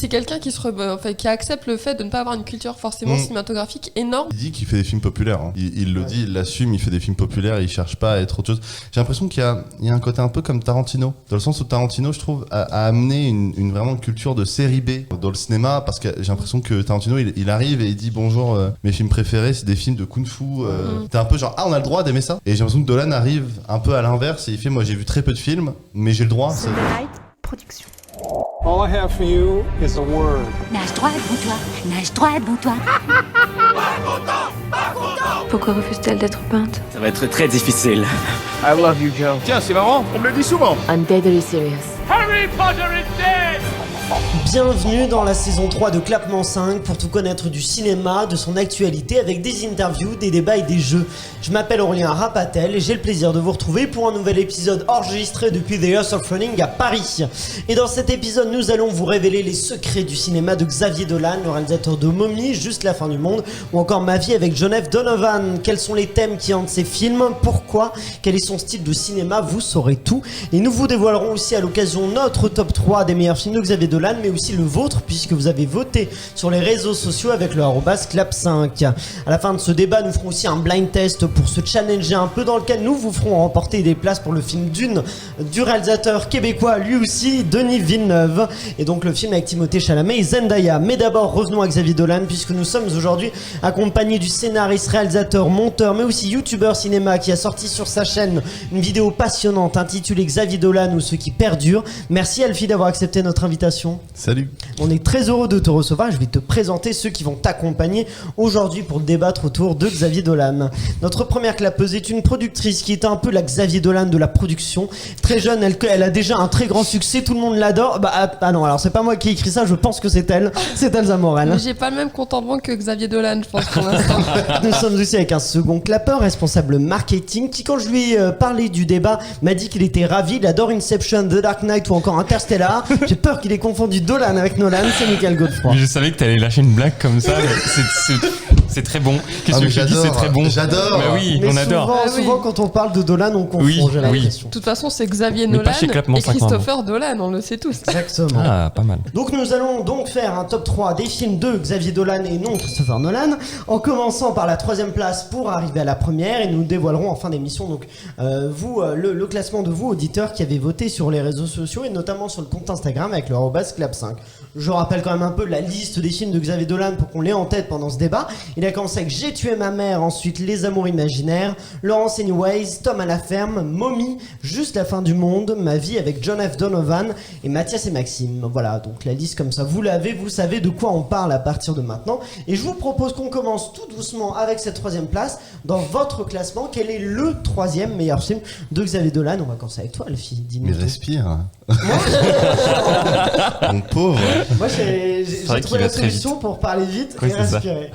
C'est quelqu'un qui accepte le fait de ne pas avoir une culture forcément cinématographique énorme. Il dit qu'il fait des films populaires. Hein. Il le dit, il l'assume, il fait des films populaires, il cherche pas à être autre chose. J'ai l'impression qu'il y a un côté un peu comme Tarantino. Dans le sens où Tarantino, je trouve, a amené une vraiment culture de série B dans le cinéma, parce que j'ai l'impression que Tarantino, il arrive et il dit bonjour, mes films préférés, c'est des films de kung-fu. T'es un peu genre, on a le droit d'aimer ça. Et j'ai l'impression que Dolan arrive un peu à l'inverse et il fait, moi j'ai vu très peu de films, mais j'ai le droit. Sunlight Production. All I have for you is a word. Nage droit devant toi, nage droit devant toi. Pourquoi refuse-t-elle d'être peinte? Ça va être très difficile. I love you, Joe. Tiens, c'est marrant, on me le dit souvent. I'm deadly serious. Harry Potter is dead! Bienvenue dans la saison 3 de Clapement 5 pour tout connaître du cinéma, de son actualité avec des interviews, des débats et des jeux. Je m'appelle Aurélien Rapatel et j'ai le plaisir de vous retrouver pour un nouvel épisode enregistré depuis The House of Running à Paris. Et dans cet épisode, nous allons vous révéler les secrets du cinéma de Xavier Dolan, le réalisateur de Mommy, Juste la fin du monde, ou encore Ma vie avec John F. Donovan. Quels sont les thèmes qui hantent ces films? Pourquoi? Quel est son style de cinéma? Vous saurez tout. Et nous vous dévoilerons aussi à l'occasion notre top 3 des meilleurs films de Xavier Dolan, mais aussi le vôtre, puisque vous avez voté sur les réseaux sociaux avec le @clap5. À la fin de ce débat, nous ferons aussi un blind test pour se challenger un peu, dans lequel nous vous ferons remporter des places pour le film Dune du réalisateur québécois, lui aussi, Denis Villeneuve, et donc le film avec Timothée Chalamet et Zendaya. Mais d'abord, revenons à Xavier Dolan, puisque nous sommes aujourd'hui accompagnés du scénariste, réalisateur, monteur, mais aussi youtubeur cinéma, qui a sorti sur sa chaîne une vidéo passionnante intitulée Xavier Dolan ou ce qui perdure. Merci Alfie d'avoir accepté notre invitation. Salut. On est très heureux de te recevoir. Je vais te présenter ceux qui vont t'accompagner aujourd'hui pour débattre autour de Xavier Dolan. Notre première clapeuse est une productrice qui est un peu la Xavier Dolan de la production. Très jeune, elle a déjà un très grand succès, tout le monde l'adore. Ah non, alors c'est pas moi qui ai écrit ça, je pense que c'est elle. C'est Elsa Morel. Mais j'ai pas le même compte en banque que Xavier Dolan, je pense, pour l'instant. Nous sommes aussi avec un second clapeur, responsable marketing, qui, quand je lui ai parlé du débat, m'a dit qu'il était ravi. Il adore Inception, The Dark Knight ou encore Interstellar. J'ai peur qu'il ait confondu Dolan avec Nolan. C'est Michael Godefroy. Je savais que t'allais lâcher une blague comme ça. C'est très bon. Qu'est-ce que je te dis? C'est très bon. J'adore. Bah oui, on adore. Souvent, quand on parle de Dolan, on confond, j'ai l'impression. De toute façon, c'est Xavier Mais Nolan pas chez Clapement et 5, Christopher Dolan, on le sait tous. Exactement. Ah, pas mal. Donc nous allons donc faire un top 3 des films de Xavier Dolan et non Christopher Nolan, en commençant par la 3e place pour arriver à la première, et nous dévoilerons en fin d'émission donc le classement de vous auditeurs qui avez voté sur les réseaux sociaux et notamment sur le compte Instagram avec le @clap5. Je rappelle quand même un peu la liste des films de Xavier Dolan pour qu'on l'ait en tête pendant ce débat. Il a commencé avec J'ai tué ma mère, ensuite Les amours imaginaires, Laurence Anyways, Tom à la ferme, Mommy, Juste la fin du monde, Ma vie avec John F. Donovan et Mathias et Maxime. Voilà, donc la liste comme ça, vous l'avez, vous savez de quoi on parle à partir de maintenant. Et je vous propose qu'on commence tout doucement avec cette 3e place. Dans votre classement, quel est le 3e meilleur film de Xavier Dolan? On va commencer avec toi, Alfie. Mais respire. Mon pauvre. Moi, j'ai vrai trouvé qu'il la va très solution pour parler vite Oui, et c'est ça. respirer.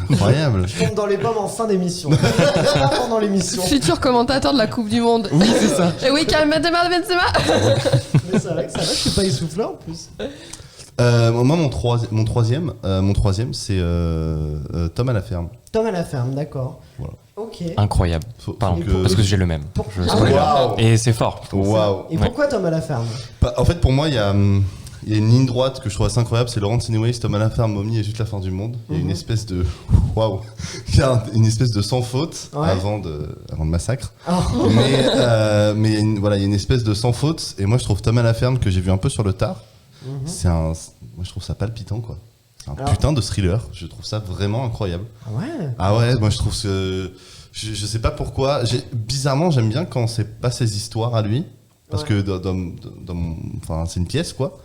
Incroyable. Je tombe dans les pommes en fin d'émission. Pas pendant l'émission. Futur commentateur de la Coupe du Monde. Oui, c'est ça. Et oui, Karim Benzema. Mais ça va, je suis pas essoufflé en plus. Moi, mon troisième, c'est Tom à la ferme. Tom à la ferme, d'accord. Voilà. Ok. Incroyable. Pardon, que- parce que j'ai le même. Waouh. Et c'est fort. Waouh. Et pourquoi Tom à la ferme? En fait, pour moi, il y a une ligne droite que je trouve assez incroyable, c'est Laurence Anyways, Tom à la ferme, Mommy et Juste la fin du monde. Il y a une espèce de waouh, il y a une espèce de sans faute avant le massacre. Oh. Mais il y a il y a une espèce de sans faute. Et moi, je trouve Tom à la ferme que j'ai vu un peu sur le tard. Moi, je trouve ça palpitant, quoi. C'est un putain de thriller. Je trouve ça vraiment incroyable. Ouais. Ah ouais, moi je trouve que je sais pas pourquoi. Bizarrement, j'aime bien quand c'est pas ses histoires à lui, parce que c'est une pièce, quoi.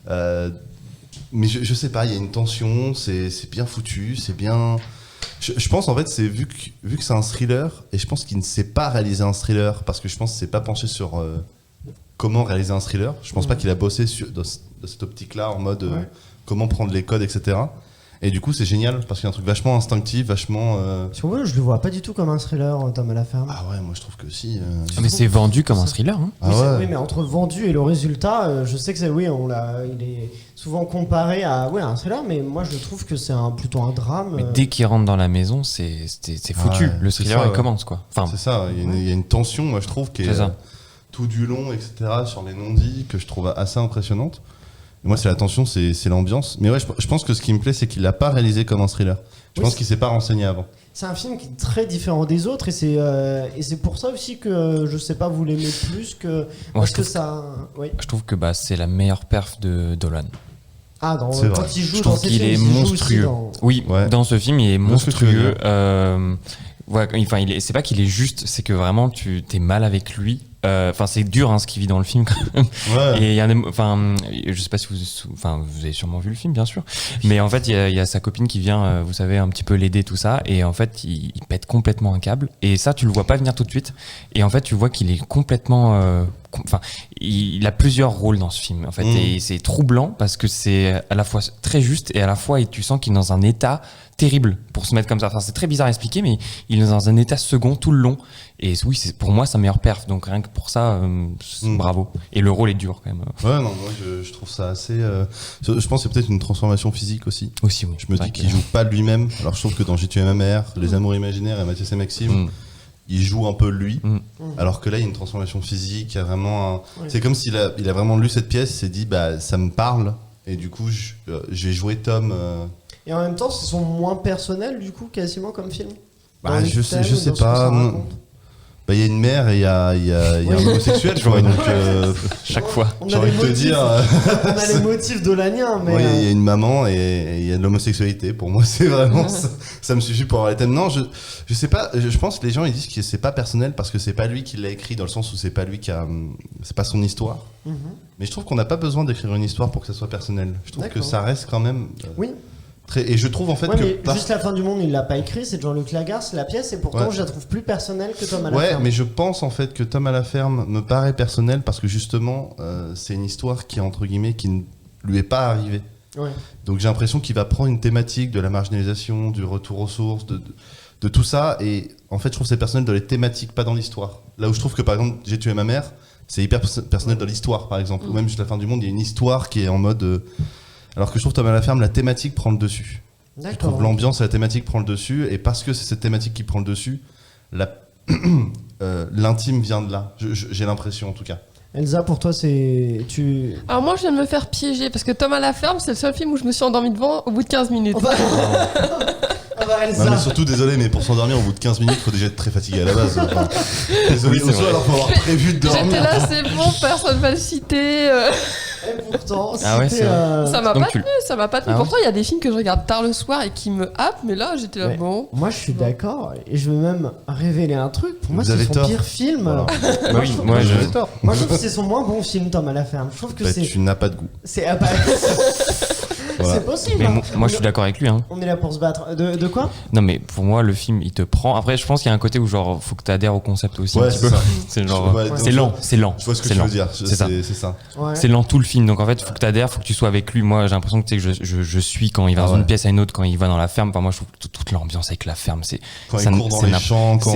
Mais je sais pas, il y a une tension, c'est bien foutu, c'est bien. Je pense en fait, c'est vu que c'est un thriller, et je pense qu'il ne sait pas réaliser un thriller, parce que je pense qu'il s'est pas penché sur comment réaliser un thriller. Je pense pas qu'il a bossé dans cette optique-là, en mode comment prendre les codes, etc. Et du coup, c'est génial parce qu'il y a un truc vachement instinctif, vachement. Sur moi, je le vois pas du tout comme un thriller, Tom à la ferme. Ah ouais, moi je trouve que si. Mais c'est vendu comme un thriller. Hein. Ah Oui, ouais. oui, mais entre vendu et le résultat, je sais que il est souvent comparé à un thriller, mais moi je trouve que c'est plutôt un drame. Mais dès qu'il rentre dans la maison, c'est foutu. Ouais, le c'est thriller ça, il commence, quoi. Enfin, c'est ça, il y a une tension, moi je trouve, qui est C'est ça. tout du long, etc., sur les non-dits, que je trouve assez impressionnante. Et moi, c'est la tension, c'est l'ambiance. Mais ouais, je pense que ce qui me plaît, c'est qu'il l'a pas réalisé comme un thriller. Je pense qu'il s'est pas renseigné avant. C'est un film qui est très différent des autres et c'est pour ça aussi que je sais pas, vous l'aimez plus que parce que ça. Oui. Je trouve que c'est la meilleure perf de Dolan. Ah, C'est vrai. quand il joue Je dans trouve ces qu'il films, est il joue aussi monstrueux. dans- Oui, Ouais. dans ce film, il est vois ce que tu veux monstrueux. dire. Voilà, enfin, c'est pas qu'il est juste, c'est que vraiment tu t'es mal avec lui. Enfin, c'est dur ce qu'il vit dans le film quand même. Ouais. Et il y a enfin, je sais pas si vous avez sûrement vu le film, bien sûr. Mais en fait, il y a sa copine qui vient, vous savez, un petit peu l'aider, tout ça. Et en fait, il pète complètement un câble. Et ça, tu le vois pas venir tout de suite. Et en fait, tu vois qu'il est complètement, enfin, il a plusieurs rôles dans ce film. En fait, et c'est troublant parce que c'est à la fois très juste et à la fois, et tu sens qu'il est dans un état terrible pour se mettre comme ça. Enfin, c'est très bizarre à expliquer, mais il est dans un état second tout le long. Et oui, c'est pour moi sa meilleure perf. Donc rien que pour ça, bravo. Et le rôle est dur quand même. Ouais, non, moi je trouve ça assez. Je pense que c'est peut-être une transformation physique aussi. Aussi, oui. Je me dis qu'il joue pas lui-même. Alors je trouve que dans J'ai tué ma mère, Les Amours imaginaires et Mathias et Maxime, il joue un peu lui. Alors que là, il y a une transformation physique. Il y a vraiment C'est comme s'il a vraiment lu cette pièce, il s'est dit ça me parle. Et du coup, je vais jouer Tom. Et en même temps, ce sont moins personnels du coup, quasiment comme film. Je sais pas. Il y a une mère et il y a un homosexuel, tu vois. Donc, chaque fois. j'ai envie de te dire. On a les motifs dolaniens, mais. Il y a une maman et il y a de l'homosexualité. Pour moi, c'est vraiment ça me suffit pour avoir les thèmes. Non, je sais pas. Je pense que les gens ils disent que c'est pas personnel parce que c'est pas lui qui l'a écrit, dans le sens où c'est pas lui c'est pas son histoire. Mais je trouve qu'on n'a pas besoin d'écrire une histoire pour que ça soit personnel. Je trouve que ça reste quand même. Oui. Et je trouve en fait que. Mais juste La fin du monde, il l'a pas écrit, c'est Jean-Luc Lagarce, la pièce, et pourtant je la trouve plus personnelle que Tom à la ferme. Ouais, mais je pense en fait que Tom à la ferme me paraît personnel parce que justement, c'est une histoire qui, entre guillemets, qui ne lui est pas arrivée. Ouais. Donc j'ai l'impression qu'il va prendre une thématique de la marginalisation, du retour aux sources, de tout ça, et en fait je trouve que c'est personnel dans les thématiques, pas dans l'histoire. Là où je trouve que par exemple J'ai tué ma mère, c'est hyper personnel dans l'histoire par exemple, ou même juste La fin du monde, il y a une histoire qui est en mode... Alors que je trouve Tom à la ferme, la thématique prend le dessus. Je trouve l'ambiance et la thématique prend le dessus, et parce que c'est cette thématique qui prend le dessus, l'intime vient de là. J'ai l'impression en tout cas. Elsa, pour toi, c'est. Alors moi, je viens de me faire piéger parce que Tom à la ferme, c'est le seul film où je me suis endormie devant au bout de 15 minutes. Elsa. Non, mais surtout, désolé, mais pour s'endormir au bout de 15 minutes, il faut déjà être très fatigué à la base. Enfin, désolé, Oui, c'est alors faut avoir prévu de dormir. J'étais là, c'est bon, personne va le citer. Et pourtant, Ah ouais, c'est vrai. Ça m'a Donc pas tenu, ça m'a pas tenu. Ah ouais. Pourtant, il y a des films que je regarde tard le soir et qui me happent, mais là, j'étais là, Ouais. bon. Moi, je suis d'accord, et je veux même révéler un truc. Pour moi, Vous c'est avez son tort. pire film. Voilà. Bah oui, moi Vous avez je. tort. Moi, je trouve que c'est son moins bon film, Tom à la ferme. Je trouve que Bah, c'est. tu n'as pas de goût. C'est Voilà. c'est possible. Mais hein. moi je suis d'accord avec lui. On est là pour se battre. De quoi? Non mais pour moi le film il te prend. Après je pense qu'il y a un côté où genre faut que tu adhères au concept aussi un Ouais, petit c'est peu. ça. C'est genre Ouais, c'est lent, c'est lent. Je vois ce que C'est tu lent. veux dire. C'est ça. C'est ça. Ouais. C'est lent tout le film, donc en fait faut que tu adhères, faut que tu sois avec lui. Moi j'ai l'impression que, tu sais, que je suis quand il va dans une pièce à une autre, quand il va dans la ferme. Enfin moi je trouve que toute l'ambiance avec la ferme, c'est Quand ça il ne- court dans c'est les n'importe- champs, quand.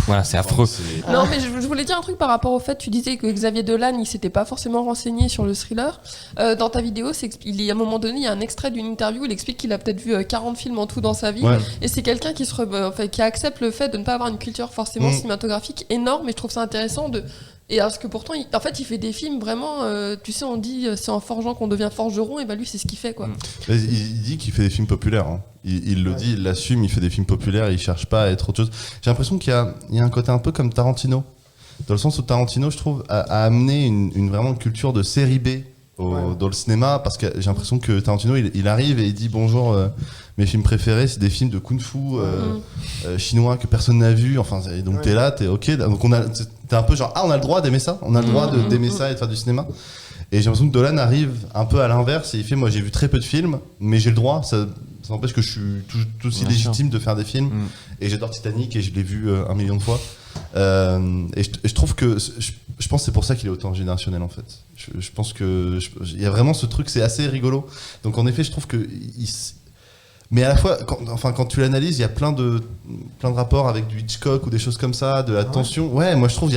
voilà, c'est affreux. Non, mais je voulais dire un truc par rapport au fait, tu disais que Xavier Dolan, il s'était pas forcément renseigné sur le thriller. Dans ta vidéo, il y a un moment donné, il y a un extrait d'une interview, il explique qu'il a peut-être vu 40 films en tout dans sa vie. Ouais. Et c'est quelqu'un qui accepte le fait de ne pas avoir une culture forcément cinématographique énorme, et je trouve ça intéressant de. Et parce que pourtant, il fait des films vraiment, tu sais, on dit c'est en forgeant qu'on devient forgeron, et bah lui, c'est ce qu'il fait, quoi. Mais il dit qu'il fait des films populaires. Hein. Il le dit, il l'assume, il fait des films populaires, il cherche pas à être autre chose. J'ai l'impression qu'il y a un côté un peu comme Tarantino. Dans le sens où Tarantino, je trouve, a amené vraiment une culture de série B dans le cinéma, parce que j'ai l'impression que Tarantino, il arrive et il dit bonjour, mes films préférés, c'est des films de kung-fu chinois que personne n'a vu. Enfin, et donc t'es là, t'es ok. Donc t'es un peu genre, on a le droit d'aimer ça, on a le droit d'aimer ça et de faire du cinéma. Et j'ai l'impression que Dolan arrive un peu à l'inverse et il fait, moi j'ai vu très peu de films, mais j'ai le droit, ça n'empêche que je suis tout aussi Bien sûr. légitime de faire des films. Et j'adore Titanic et je l'ai vu 1 million de fois. Et je trouve que, je pense que c'est pour ça qu'il est autant générationnel en fait. Je pense que il y a vraiment ce truc, c'est assez rigolo. Donc en effet, je trouve que mais à la fois, quand tu l'analyses, il y a plein de rapports avec du Hitchcock ou des choses comme ça, de la tension. Ouais, moi je trouve il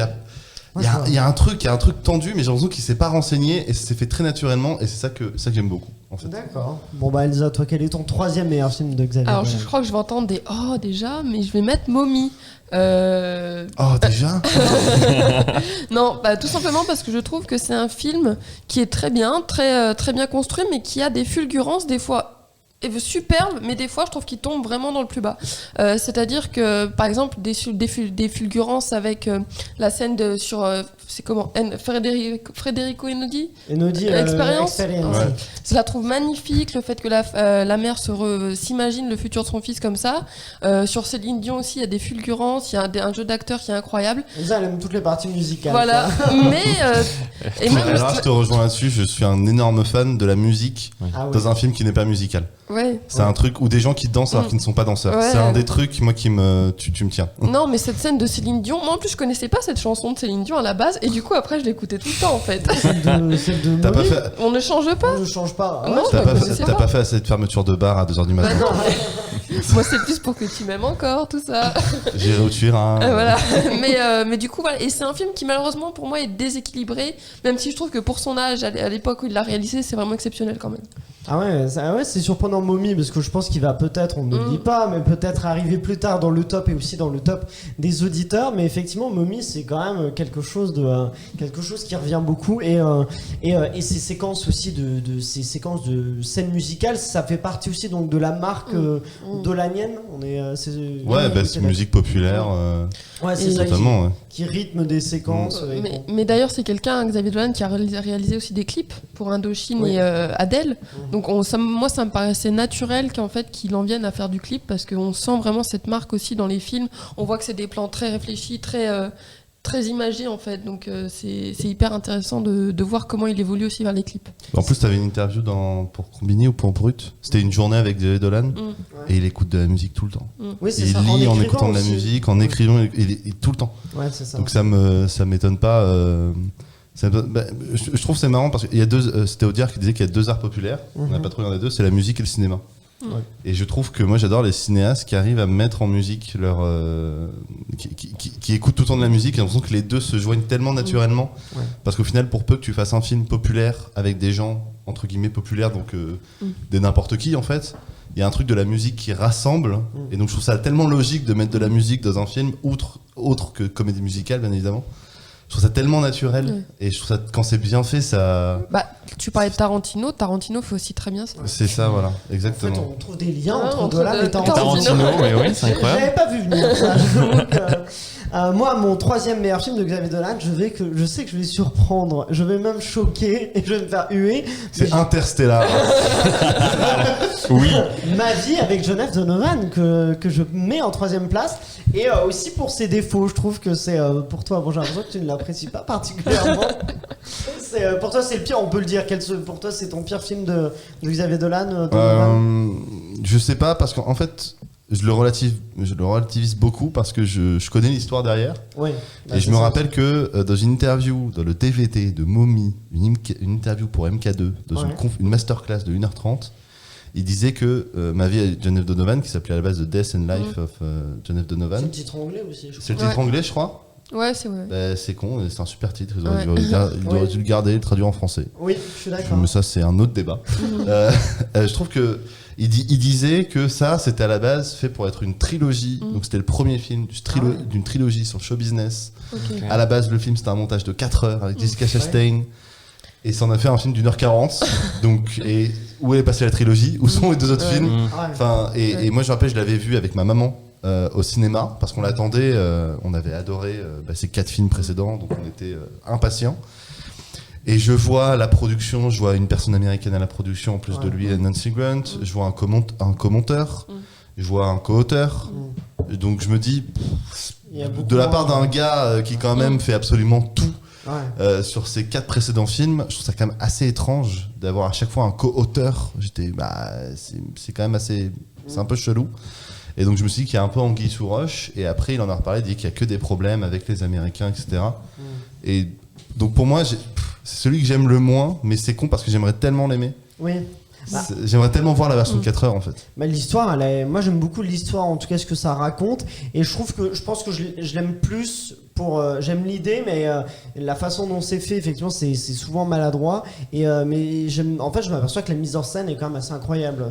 y a un truc tendu, mais j'ai l'impression qu'il s'est pas renseigné et ça s'est fait très naturellement et c'est ça que j'aime beaucoup. en fait. D'accord. Bon bah Elsa, toi, quel est ton troisième meilleur film de Xavier Alors, Dolan? je crois que je vais entendre des oh déjà, mais je vais mettre Mommy. Oh, déjà Non, tout simplement parce que je trouve que c'est un film qui est très bien, très bien construit, mais qui a des fulgurances des fois superbes, mais des fois je trouve qu'il tombe vraiment dans le plus bas. C'est-à-dire que, par exemple, des fulgurances avec la scène sur c'est comment Federico Einaudi Experience. Ouais. Je la trouve magnifique, le fait que la mère s'imagine le futur de son fils comme ça. Sur Céline Dion aussi, il y a des fulgurances, il y a un jeu d'acteur qui est incroyable. Elsa, elle aime toutes les parties musicales. Voilà, quoi. mais et même Alors, je te rejoins là-dessus, je suis un énorme fan de la musique Ah oui. dans un film qui n'est pas musical. ouais. C'est un truc où des gens qui dansent alors qu'ils ne sont pas danseurs. Ouais. C'est un des trucs, moi, tu me tiens. Non, mais cette scène de Céline Dion, moi en plus je connaissais pas cette chanson de Céline Dion à la base, et du coup après je l'écoutais tout le temps en fait. Celle de T'as pas Mommy, fait, On ne change pas. on ne change pas. Non, t'as je pas, connaissais t'as pas. pas fait assez de fermeture de bar à 2h du Bah matin. non, moi c'est plus pour que tu m'aimes encore, tout ça. J'irai où tu iras. Voilà. Mais du coup, voilà. Et c'est un film qui malheureusement pour moi est déséquilibré, même si je trouve que pour son âge, à l'époque où il l'a réalisé, c'est vraiment exceptionnel quand même. Ah ouais, c'est surprenant Mommy parce que je pense qu'il va peut-être, on ne le dit pas, mais peut-être arriver plus tard dans le top et aussi dans le top des auditeurs. Mais effectivement, Mommy, c'est quand même quelque chose qui revient beaucoup et ces séquences aussi ces séquences de scènes musicales, ça fait partie aussi donc de la marque dolanienne. C'est musique populaire. Ouais, c'est Et- ça Totalement, ouais. qui rythme des séquences. et Mais d'ailleurs, c'est quelqu'un, Xavier Dolan, qui a réalisé aussi des clips pour Indochine Oui. et Adèle. Donc moi, ça me paraissait naturel qu'il en vienne à faire du clip parce qu'on sent vraiment cette marque aussi dans les films. On voit que c'est des plans très réfléchis, très imagés en fait. Donc c'est hyper intéressant de voir comment il évolue aussi vers les clips. En plus, t'avais une interview pour Combini ou pour Brut. C'était une journée avec Xavier Dolan et il écoute de la musique tout le temps. Oui, Et c'est il ça. lit en écrivant écoutant de la aussi. musique, en écrivant, tout le temps. Ouais, c'est ça. Donc ça m'étonne pas. Je trouve que c'est marrant parce qu'il y a c'était Audiard qui disait qu'il y a deux arts populaires. On n'a pas trop regardé deux, c'est la musique et le cinéma. Ouais. Et je trouve que moi j'adore les cinéastes qui arrivent à mettre en musique qui écoutent tout le temps de la musique. J'ai l'impression que les deux se joignent tellement naturellement. Ouais. Parce qu'au final, pour peu que tu fasses un film populaire avec des gens entre guillemets populaires, donc des n'importe qui en fait, il y a un truc de la musique qui rassemble. Et donc je trouve ça tellement logique de mettre de la musique dans un film autre que comédie musicale, bien évidemment. Je trouve ça tellement naturel et je trouve ça quand c'est bien fait, ça. Tu parlais de Tarantino fait aussi très bien ça. C'est ça, voilà, En fait, exactement. on trouve des liens Ouais, entre entre Dolan et Tarantino. Tarantino, mais oui, c'est incroyable. J'avais pas vu venir ça. Donc, moi, mon troisième meilleur film de Xavier Dolan, je sais que je vais surprendre, je vais même choquer et je vais me faire huer. C'est Interstellar. Oui. Ma vie avec Joseph Donovan que je mets en troisième place et aussi pour ses défauts. Je trouve que c'est pour toi, bon j'ai l'impression que tu ne l'apprécies pas particulièrement. Pour toi c'est le pire, on peut le dire. Pour toi c'est ton pire film de Xavier Dolan, Donovan. Je sais pas parce qu'en fait je le relativise beaucoup parce que je connais l'histoire derrière. Oui. Et je me rappelle que dans une interview dans le TVT de Mommy, une interview pour MK2, dans une masterclass de 1h30, il disait que ma vie avec Joseph Donovan, qui s'appelait à la base The Death and Life of Joseph C'est Donovan. le titre anglais aussi. Je C'est le crois. titre anglais, je crois. Ouais, c'est vrai. Bah, c'est con, c'est un super titre. Ils auraient Ouais. dû le garder et le traduire en français. Oui, je suis d'accord. Mais ça, c'est un autre débat. Je trouve que il disait que ça, c'était à la base fait pour être une trilogie. Donc, c'était le premier film d'une trilogie sur le show business. Ok. À la base, le film, c'était un montage de 4 heures avec Jessica Chastain. Et ça en a fait un film d'1h40. Donc, et où est passée la trilogie? Où sont les deux autres films? Ouais. Enfin, et moi, je me rappelle, je l'avais vu avec ma maman au cinéma parce qu'on l'attendait. On avait adoré ces 4 films précédents, donc on était impatients. Et je vois la production, je vois une personne américaine à la production en plus de lui, Nancy Grant. Je vois un commenteur, je vois un co-auteur. Donc je me dis, Il y a beaucoup de la part moins, d'un gars qui quand même fait absolument tout Ouais. sur ces 4 précédents films, je trouve ça quand même assez étrange d'avoir à chaque fois un co-auteur. C'est quand même assez, c'est un peu chelou. Et donc je me suis dit qu'il y a un peu anguille sous roche. Et après il en a reparlé, il dit qu'il y a que des problèmes avec les Américains, etc. Et donc pour moi, c'est celui que j'aime le moins, mais c'est con parce que j'aimerais tellement l'aimer. Oui. J'aimerais tellement voir la version de 4 heures en fait. Bah, l'histoire, moi j'aime beaucoup l'histoire, en tout cas ce que ça raconte, et je pense que je l'aime plus j'aime l'idée, mais la façon dont c'est fait, effectivement, c'est souvent maladroit. Mais je m'aperçois que la mise en scène est quand même assez incroyable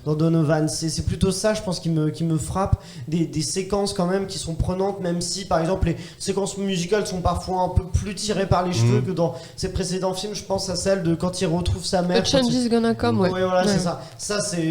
dans Donovan. C'est plutôt ça, je pense, qui me frappe. Des séquences quand même qui sont prenantes, même si, par exemple, les séquences musicales sont parfois un peu plus tirées par les cheveux que dans ses précédents films. Je pense à celle de quand il retrouve sa mère. The Change is Gonna Come, ouais, voilà, c'est ça. Ça, c'est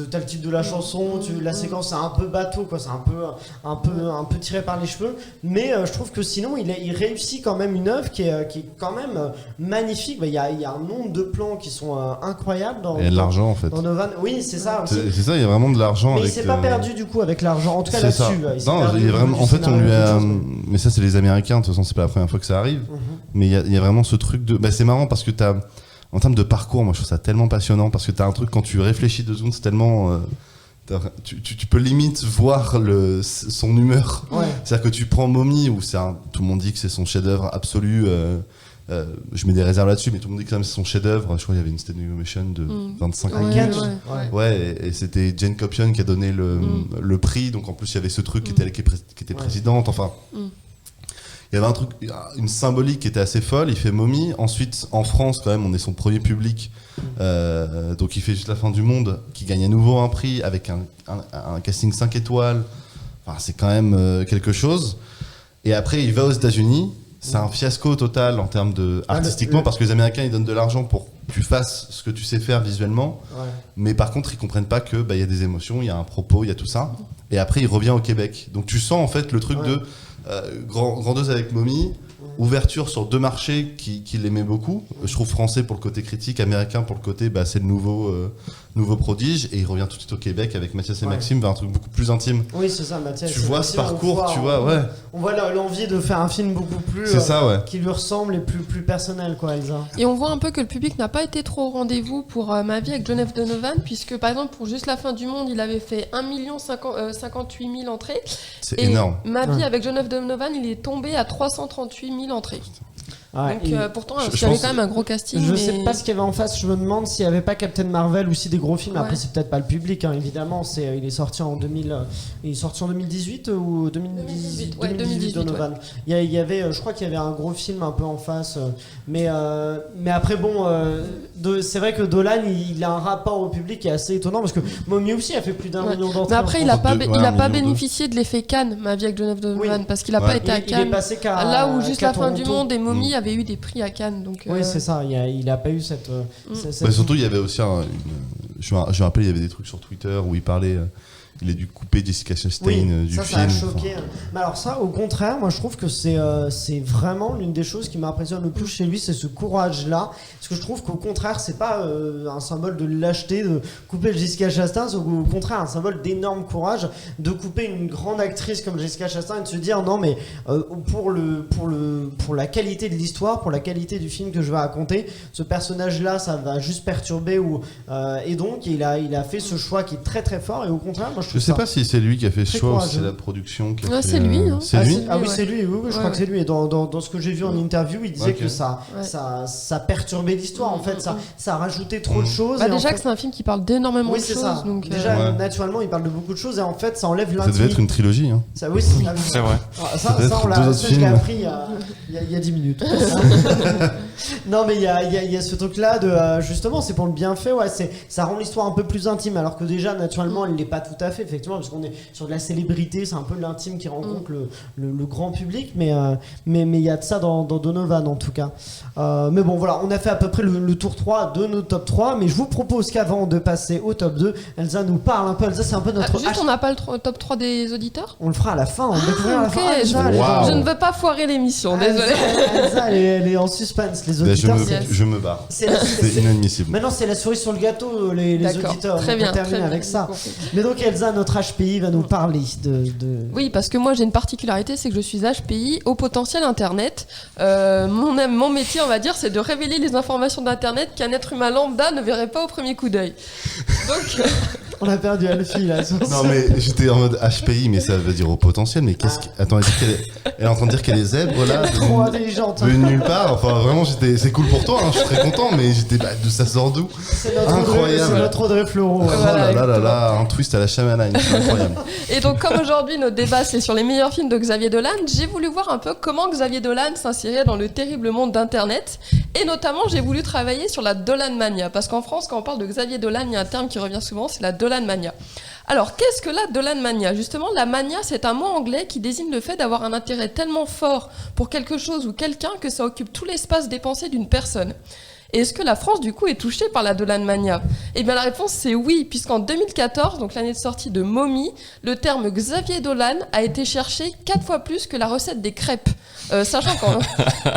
t'as le titre de la chanson. La séquence, c'est un peu bateau, quoi. C'est un peu tiré par les cheveux. Mais je trouve que sinon il réussit quand même une œuvre qui est quand même magnifique. Il y a un nombre de plans qui sont incroyables il y a de l'argent en fait dans Novan. Oui, c'est ça aussi. C'est ça, il y a vraiment de l'argent. Mais il s'est pas perdu du coup avec l'argent, en tout cas là-dessus. Il y a vraiment, en fait on lui a, mais ça c'est les Américains, de toute façon c'est pas la première fois que ça arrive. Mais il y a vraiment ce truc de, c'est marrant parce que en termes de parcours, moi je trouve ça tellement passionnant parce que t'as un truc, quand tu réfléchis 2 secondes, c'est tellement tu peux limite voir son humeur. C'est-à-dire que tu prends Mommy, où tout le monde dit que c'est son chef-d'œuvre absolu. Je mets des réserves là-dessus, mais tout le monde dit que c'est son chef-d'œuvre. Je crois qu'il y avait une standing ovation de 25 ans. Et c'était Jane Campion qui a donné le prix. Donc en plus il y avait ce truc qui était présidente. Enfin, il y avait un truc, une symbolique qui était assez folle. Il fait Mommy. Ensuite, en France, quand même, on est son premier public. Donc il fait Juste la fin du monde, qui gagne à nouveau un prix avec un casting 5 étoiles. Enfin, c'est quand même quelque chose. Et après, il va aux États-Unis. C'est un fiasco total en termes de artistiquement, parce que les Américains ils donnent de l'argent pour que tu fasses ce que tu sais faire visuellement. Mais par contre, ils comprennent pas que il y a des émotions, il y a un propos, il y a tout ça. Et après, il revient au Québec. Donc tu sens en fait le truc de grandeuse avec Mommy. Ouverture sur 2 marchés qu'il aimait beaucoup. Je trouve français pour le côté critique, américain pour le côté c'est le nouveau prodige, et il revient tout de suite au Québec avec Mathias et Maxime vers un truc beaucoup plus intime. Oui, c'est ça, Mathias. Tu vois ce parcours, tu vois, on voit l'envie de faire un film beaucoup plus qui lui ressemble et plus personnel, quoi, Elsa. Et on voit un peu que le public n'a pas été trop au rendez-vous pour Ma vie avec John F. Donovan, puisque par exemple pour Juste la fin du monde, il avait fait 1 58 000 entrées. C'est énorme. Ma vie avec John F. Donovan, il est tombé à 338 000 entrées. Donc pourtant, il y avait quand même un gros casting. Je sais pas ce qu'il y avait en face. Je me demande s'il y avait pas Captain Marvel ou si des gros films. Après, c'est peut-être pas le public, évidemment. Il est sorti en 2018 ou 2018 Donovan. Il y avait, je crois qu'il y avait un gros film un peu en face. Mais après, bon, c'est vrai que Dolan, il a un rapport au public qui est assez étonnant parce que Mommy aussi a fait plus d'1 million d'entrées. Mais après, il a pas bénéficié de l'effet Cannes, Ma vie avec John F. Donovan, parce qu'il a pas été à Cannes. Il est passé là où Juste la fin du monde et Mommy avait eu des prix à Cannes. Donc, oui, c'est ça. Il a pas eu cette. Surtout, il y avait aussi je me rappelle, il y avait des trucs sur Twitter où il parlait. Il a dû couper Jessica Chastain du film. Ça a choqué. Mais alors ça, au contraire, moi je trouve que c'est vraiment l'une des choses qui m'impressionne le plus chez lui, c'est ce courage-là. Parce que je trouve qu'au contraire, c'est pas un symbole de lâcheté de couper Jessica Chastain, c'est au contraire un symbole d'énorme courage de couper une grande actrice comme Jessica Chastain et de se dire non mais pour la qualité de l'histoire, pour la qualité du film que je vais raconter, ce personnage-là, ça va juste perturber et donc il a fait ce choix qui est très très fort et au contraire, moi je sais pas si c'est lui qui a fait ce choix ou si c'est la production qui a fait... C'est lui. C'est lui. Ah oui, c'est lui. Oui, je crois que c'est lui. Et dans ce que j'ai vu en interview, il disait que ça perturbait l'histoire. En fait, ça rajoutait trop de choses. Déjà que c'est un film qui parle d'énormément de choses. C'est ça. Donc, déjà, naturellement, il parle de beaucoup de choses et en fait, ça enlève l'intimité. Ça devait être une trilogie. Ça, oui, c'est vrai. Ça je l'ai appris il y a 10 minutes. Non, mais il y a ce truc-là de justement, c'est pour le bienfait. Ça rend l'histoire un peu plus intime, alors que déjà, naturellement, elle l'est pas tout à fait, effectivement, parce qu'on est sur de la célébrité, c'est un peu l'intime qui rencontre le grand public, mais il y a de ça dans Donovan en tout cas. Mais bon, voilà, on a fait à peu près le tour 3 de nos top 3, mais je vous propose qu'avant de passer au top 2, Elsa nous parle un peu. Elsa, c'est un peu notre... Juste, on n'a pas le top 3 des auditeurs ? On le fera à la fin, on découvrira à la fin. Je ne veux pas foirer l'émission, désolé. Elsa, elle est en suspense, les auditeurs. Je me barre. C'est inadmissible. Maintenant, c'est la cerise sur le gâteau, les auditeurs. Très bien, on termine avec ça. Mais donc, Elsa, notre HPI, va nous parler de... Oui, parce que moi, j'ai une particularité, c'est que je suis HPI au potentiel Internet. Mon métier, on va dire, c'est de révéler les informations d'Internet qu'un être humain lambda ne verrait pas au premier coup d'œil. Donc... On a perdu Alfie, là. Non, mais j'étais en mode HPI, mais ça veut dire au potentiel. Mais qu'est-ce que... Attends, elle est en train de dire qu'elle est zèbre, là. Trop intelligente. De nulle part. Enfin, vraiment, c'est cool pour toi, hein, je suis très content, mais j'étais d'où ça sort d'où? C'est Incroyable. notre Audrey Fleurot. Oh Voilà, là là, un twist à la Shyamalan, c'est incroyable. Et donc, comme aujourd'hui, notre débat, c'est sur les meilleurs films de Xavier Dolan, j'ai voulu voir un peu comment Xavier Dolan s'insérait dans le terrible monde d'Internet. Et notamment, j'ai voulu travailler sur la Dolanmania. Parce qu'en France, quand on parle de Xavier Dolan, il y a un terme qui revient souvent, c'est la Dolanmania. Alors, qu'est-ce que la Dolanmania? Justement, la mania, c'est un mot anglais qui désigne le fait d'avoir un intérêt tellement fort pour quelque chose ou quelqu'un que ça occupe tout l'espace dépensé d'une personne. Et est-ce que la France, du coup, est touchée par la Dolanmania? Eh bien, la réponse, c'est oui, puisqu'en 2014, donc l'année de sortie de Mommy, le terme Xavier Dolan a été cherché 4 fois plus que la recette des crêpes. Sachant qu'en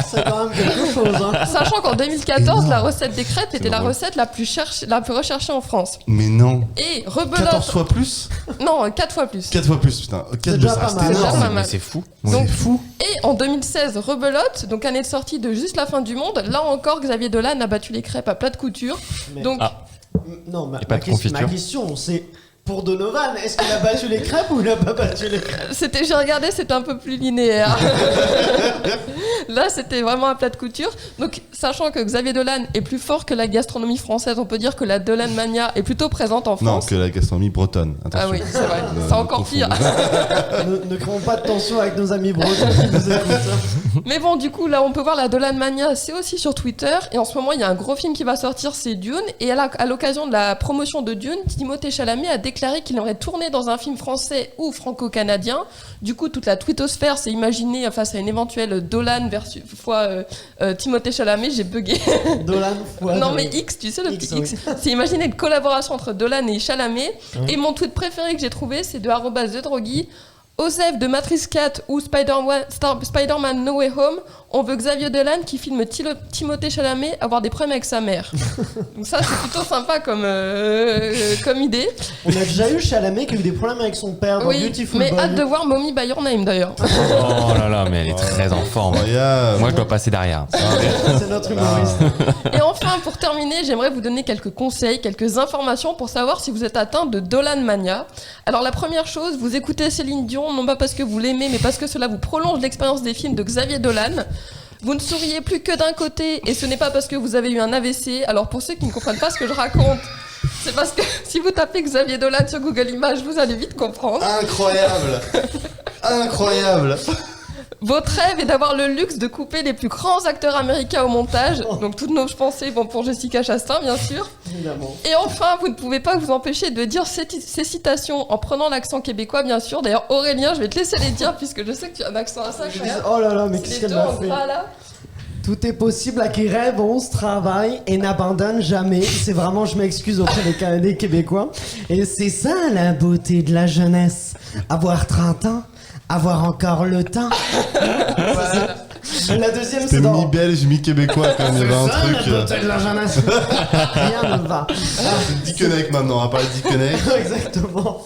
C'est quand même quelque chose. Hein. sachant qu'en 2014, énorme. la recette des crêpes était la drôle. recette la plus recherchée en France. Mais non. Et 14 rebelote... fois plus? Non, 4 fois plus. 4 fois plus, putain. 4 déjà ça pas reste mal. C'est déjà énorme. pas mal. Mais c'est fou. Donc, C'est fou. Et en 2016, rebelote, donc année de sortie de Juste la fin du monde, là encore, Xavier Dolan a battu les crêpes à plat de couture. Mais- Donc, Non, Et pas de confiture. ma question, c'est pour Donovan, est-ce qu'il a battu les crêpes ou il a pas battu les crêpes? j'ai regardé, c'était un peu plus linéaire. Là, c'était vraiment à plat de couture. Donc, sachant que Xavier Dolan est plus fort que la gastronomie française, on peut dire que la Dolanmania est plutôt présente en Non, France. que la gastronomie bretonne. Attention. Ah oui, c'est vrai. C'est encore pire. Ne créons pas de tension avec nos amis bretons qui nous écoutent. Mais bon, du coup, là, on peut voir la Dolanmania, c'est aussi sur Twitter. Et en ce moment, il y a un gros film qui va sortir, c'est Dune. Et à l'occasion de la promotion de Dune, Timothée Chalamet a déclaré qu'il aurait tourné dans un film français ou franco-canadien. Du coup, toute la twittosphère s'est imaginée face à une éventuelle Dolan fois Timothée Chalamet. J'ai bugué. Dolan fois. Non, mais X, tu sais, le X, petit X. C'est imaginé une collaboration entre Dolan et Chalamet. Et mon tweet préféré que j'ai trouvé, c'est de @TheDrogy. Osef de Matrix 4 ou Spider-Man No Way Home, on veut Xavier Dolan qui filme Timothée Chalamet avoir des problèmes avec sa mère. Donc ça, c'est plutôt sympa comme idée. On a déjà eu Chalamet qui a eu des problèmes avec son père dans Oui, Beautiful mais Boy. hâte de voir Mommy by Your Name d'ailleurs. Oh là là, mais elle est très en forme. Incroyable. Moi, je dois passer derrière. C'est notre humoriste. Et enfin, pour terminer, j'aimerais vous donner quelques conseils, quelques informations pour savoir si vous êtes atteint de Dolanmania. Alors la première chose, vous écoutez Céline Dion, non pas parce que vous l'aimez, mais parce que cela vous prolonge l'expérience des films de Xavier Dolan. Vous ne souriez plus que d'un côté, et ce n'est pas parce que vous avez eu un AVC. Alors pour ceux qui ne comprennent pas ce que je raconte, c'est parce que si vous tapez Xavier Dolan sur Google Images, vous allez vite comprendre. Incroyable. Incroyable. Votre rêve est d'avoir le luxe de couper les plus grands acteurs américains au montage. Donc toutes nos pensées vont pour Jessica Chastain, bien sûr. Évidemment. Et enfin, vous ne pouvez pas vous empêcher de dire ces citations en prenant l'accent québécois, bien sûr. D'ailleurs, Aurélien, je vais te laisser les dire puisque je sais que tu as un accent assez incroyable. Oh là là, mais C'est qu'est-ce les qu'elle deux m'a en fait? gras, là. Tout est possible à qui rêve, on se travaille et n'abandonne jamais. C'est vraiment, je m'excuse auprès des Québécois. Et c'est ça la beauté de la jeunesse. Avoir 30 ans, avoir encore le temps. La deuxième, c'est C'était dans... mi-belge, mi-québécois quand même. Il y avait un Ça, truc. la beauté de la jeunesse. Rien ne va. Dickeneck maintenant, on va parler de Dickeneck. Exactement.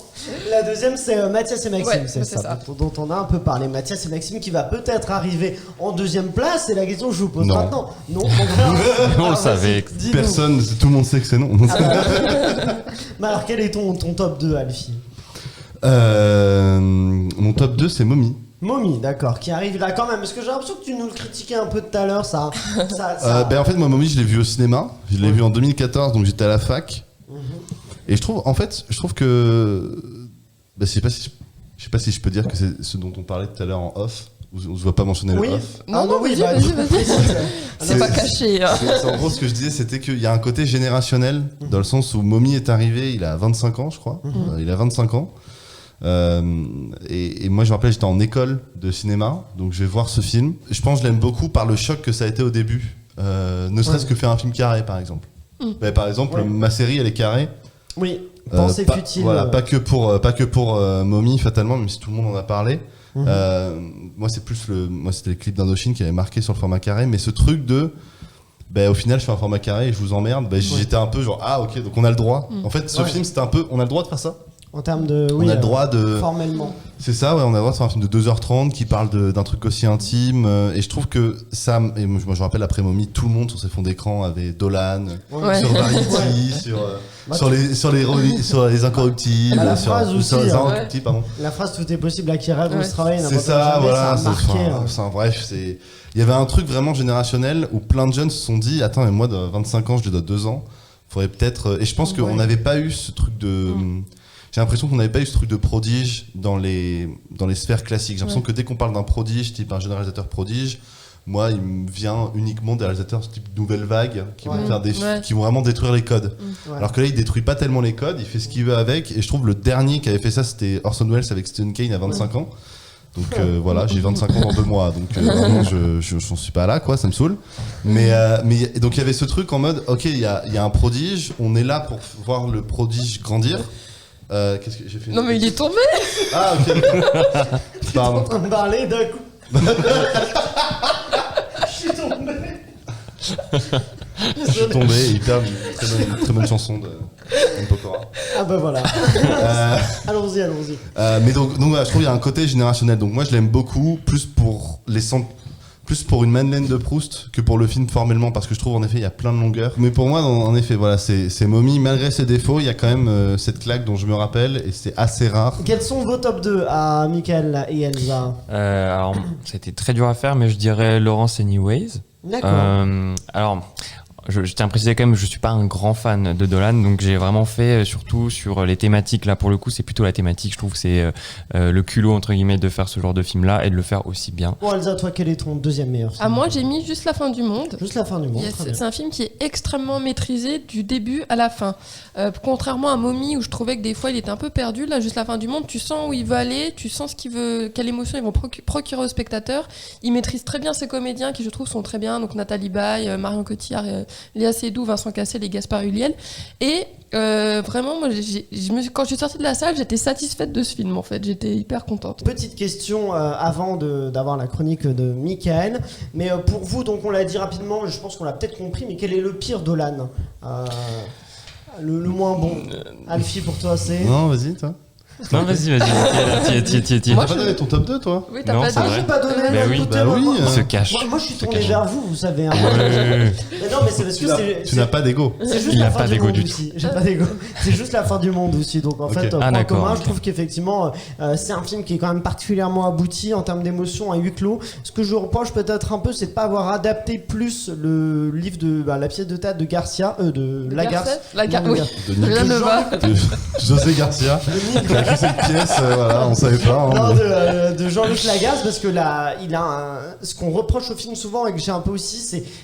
La deuxième, c'est Mathias et Maxime, Ouais, c'est c'est ça, ça. dont on a un peu parlé. Mathias et Maxime qui va peut-être arriver en deuxième place. C'est la question que je vous pose Non. maintenant. Non, mon frère. On le Alors, savait. vas-y, dis-nous. Personne, tout le monde sait que c'est non. Mais alors, quel est ton top 2, Alfie? Mon top 2, c'est Mommy. Mommy, d'accord, qui arrive là quand même. Parce que j'ai l'impression que tu nous le critiquais un peu tout à l'heure, ça. En fait, moi, Mommy, je l'ai vu au cinéma. Je l'ai vu en 2014, donc j'étais à la fac. Et je trouve que. Je sais pas si je peux dire que c'est ce dont on parlait tout à l'heure en off. On se voit pas mentionner Oui. le off. Non, non, oui, vas-y, bah, vas-y. C'est pas caché. Hein. En gros, ce que je disais, c'était qu'il y a un côté générationnel, dans le sens où Mommy est arrivé, il a 25 ans, je crois. Il a 25 ans. Et moi, je me rappelle, j'étais en école de cinéma, donc je vais voir ce film. Je pense que je l'aime beaucoup par le choc que ça a été au début. Ne serait-ce que faire un film carré, par exemple. Mais par exemple, ma série, elle est carrée. Oui, pensée Pas- futile. Voilà, pas que pour Mommy, fatalement, même si tout le monde en a parlé. Moi, c'était le clip d'Indochine qui avait marqué sur le format carré, mais ce truc de. Au final, je fais un format carré et je vous emmerde. J'étais un peu genre, ah ok, donc on a le droit. En fait, ce film, c'était un peu, on a le droit de faire ça. En termes de. On a le droit de. Formellement. C'est ça, ouais, on a le droit de faire un film de 2h30 qui parle d'un truc aussi intime. Et je trouve que ça. Et moi, je me rappelle après Mommy, tout le monde sur ses fonds d'écran avait Dolan, Ouais. sur Variety, sur les Incorruptibles, La phrase aussi, sur les hein. Incorruptibles, pardon. La phrase tout est possible à qui rêve ou se travaille, C'est n'importe ça, jamais, voilà. ça a marqué. Bref, il y avait un truc vraiment générationnel où plein de jeunes se sont dit, attends, mais moi, de 25 ans, je lui dois 2 ans. Faudrait peut-être. Et je pense qu'on n'avait pas eu ce truc de. J'ai l'impression qu'on n'avait pas eu ce truc de prodige dans les sphères classiques. J'ai l'impression que dès qu'on parle d'un prodige, type un jeune réalisateur prodige, moi, il me vient uniquement des réalisateurs type Nouvelle Vague qui vont faire qui vont vraiment détruire les codes. Ouais. Alors que là, il détruit pas tellement les codes, il fait ce qu'il veut avec. Et je trouve le dernier qui avait fait ça, c'était Orson Welles avec Stephen Kane à 25 ans. Donc voilà, j'ai 25 ans dans 2 mois, donc vraiment je n'en suis pas là, quoi, ça me saoule. Mais donc il y avait ce truc en mode, ok, il y a un prodige, on est là pour voir le prodige grandir. Qu'est-ce que j'ai fait? Non mais il est tombé. Ah ok. En Pardon. train de parler d'un coup. Je suis tombé. Je suis tombé, hyper très bonne chanson de Pokora. Ah bah voilà. Allons-y. Mais donc voilà, je trouve qu'il y a un côté générationnel. Donc moi je l'aime beaucoup, plus pour une Madeleine de Proust que pour le film formellement, parce que je trouve en effet il y a plein de longueurs. Mais pour moi, en effet, voilà, c'est Mommy, malgré ses défauts, il y a quand même cette claque dont je me rappelle, et c'est assez rare. Quels sont vos top 2 à Michael et Elsa? Alors, c'était très dur à faire, mais je dirais Laurence Anyways. D'accord. Alors, je tiens à préciser quand même, je suis pas un grand fan de Dolan, donc j'ai vraiment fait surtout sur les thématiques. Là, pour le coup, c'est plutôt la thématique. Je trouve que c'est le culot entre guillemets de faire ce genre de film là et de le faire aussi bien. Bon, Elsa, toi, quel est ton deuxième meilleur film? Ah, moi j'ai mis Juste la fin du monde. Juste la fin du monde. Yes, très bien. c'est un film qui est extrêmement maîtrisé du début à la fin. Contrairement à Mommy où je trouvais que des fois il était un peu perdu, là Juste la fin du monde, tu sens où il veut aller, tu sens ce qu'il veut, quelle émotion ils vont procurer au spectateur. Il maîtrise très bien ses comédiens qui je trouve sont très bien, donc Nathalie Baye, Marion Cotillard, Léa Seydoux, Vincent Cassel et Gaspard Ulliel. Et vraiment, moi, quand je suis sortie de la salle, j'étais satisfaite de ce film en fait, j'étais hyper contente. Petite question avant d'avoir la chronique de Michael, mais pour vous, donc on l'a dit rapidement, je pense qu'on l'a peut-être compris, mais quel est le pire Dolan? Le moins bon. Alfie, pour toi, c'est. Non, vas-y, toi. Non, vas-y. Tu Moi, pas donné ton top 2, toi? Oui, t'as Non, pas c'est dit. Ah, vrai. j'ai pas donné. Bah oui, écoutez, bah moi, oui, moi, Il se cache. moi, je suis Se tourné cache. vers vous, vous savez. Hein. Ouais. Mais non, mais c'est parce que Tu n'as pas d'ego. c'est juste Il la a fin pas du d'ego monde du tout. aussi. J'ai pas d'ego. C'est juste la fin du monde aussi. Donc en Ok. fait, Ah, point d'accord, commun, ok. je trouve qu'effectivement, c'est un film qui est quand même particulièrement abouti en termes d'émotion à huis clos. Ce que je reproche peut-être un peu, c'est de pas avoir adapté plus le livre de la pièce de théâtre de Garcia, de Lagarce. Oui, De rien ne va. de José Garcia, qui a écrit cette pièce, voilà, on savait pas. Hein, Non, mais- de Jean-Luc Lagarce, parce que là, il a ce qu'on reproche au film souvent et que j'ai un peu aussi,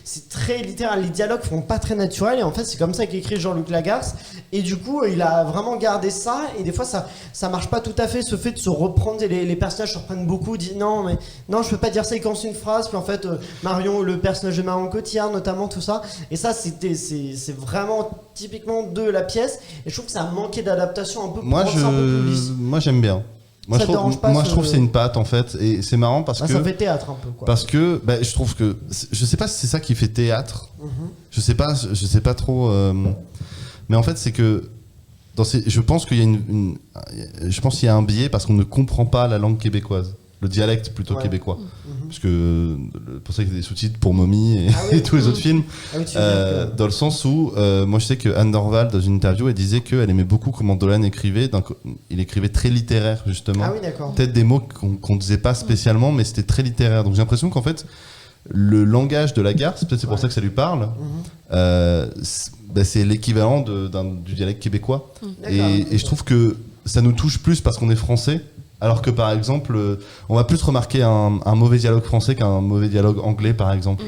c'est très littéral. Les dialogues font pas très naturels et en fait, c'est comme ça qu'écrit Jean-Luc Lagarce. Et du coup, il a vraiment gardé ça. Et des fois, ça marche pas tout à fait. Ce fait de se reprendre, et les personnages se reprennent beaucoup, disent non, mais non, je peux pas dire ça. Il commence une phrase, puis en fait, Marion, le personnage de Marion Cotillard, notamment, tout ça. Et ça, c'est vraiment typiquement de la pièce. Et je trouve que ça a manqué d'adaptation un peu. Pour rendre ça un peu plus lisse. Moi j'aime bien. Moi, Ça je te dérange trouve, pas, moi ce- je trouve que c'est une patte en fait, et c'est marrant parce Bah, que ça fait théâtre un peu, quoi. je trouve que je sais pas si c'est ça qui fait théâtre. Je sais pas trop. Mais en fait, c'est que je pense qu'il y a je pense qu'il y a un biais parce qu'on ne comprend pas la langue québécoise, le dialecte plutôt Ouais. québécois. Parce que pour ça qu'il y a des sous-titres pour Mommy et, Ah oui. et tous les autres films. Ah oui, tu veux dire que- Dans le sens où, moi je sais que Anne Dorval, dans une interview, elle disait qu'elle aimait beaucoup comment Dolan écrivait. Il écrivait très littéraire, justement. Ah oui, d'accord. Peut-être des mots qu'on ne disait pas spécialement, mais c'était très littéraire. Donc j'ai l'impression qu'en fait, le langage de Lagarce, peut-être c'est pour ça que ça lui parle, c'est l'équivalent du dialecte québécois. Et je trouve que ça nous touche plus parce qu'on est français. Alors que par exemple, on va plus remarquer un mauvais dialogue français qu'un mauvais dialogue anglais, par exemple.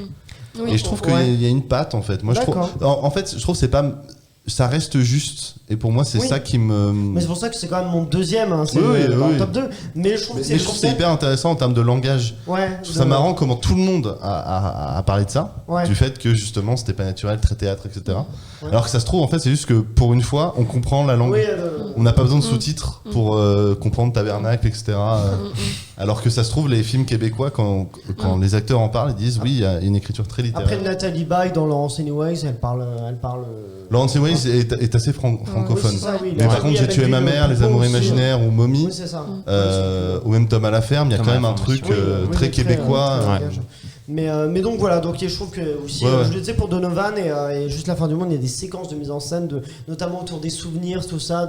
Oui. Et je trouve qu'il Ouais. y a une patte en fait. Moi, je trouve, D'accord. en fait, je trouve que c'est pas, ça reste juste. Et pour moi, c'est Oui. ça qui me. Mais c'est pour ça que c'est quand même mon deuxième, hein, c'est Oui, dans oui. le top 2. Mais je trouve Mais que c'est je trouve que c'est hyper intéressant en termes de langage. Ouais, Je trouve ça marrant comment tout le monde a parlé de ça, Ouais. du fait que justement c'était pas naturel, très théâtre, etc. Ouais. Alors que ça se trouve, en fait, c'est juste que pour une fois, on comprend la langue. Oui, On n'a pas besoin de sous-titres pour comprendre Tabernacle, etc. Alors que ça se trouve, les films québécois, quand les acteurs en parlent, ils disent oui, il y a une écriture très littéraire. Après Nathalie Baye dans Laurence Anyways, elle parle. Laurence Anyways est assez francophone. Oui, c'est ça, oui, Mais par contre, J'ai tué ma mère, Les Amours imaginaires ou Mommy, Oui, c'est ça. ou même Tom à la ferme, il y a Tom quand à même la un ferme truc aussi. Oui, très oui, québécois. très ouais. engagé. Mais donc voilà, donc je trouve que aussi, Ouais, ouais. je le disais pour Donovan et Juste la fin du monde, il y a des séquences de mise en scène, notamment autour des souvenirs, tout ça.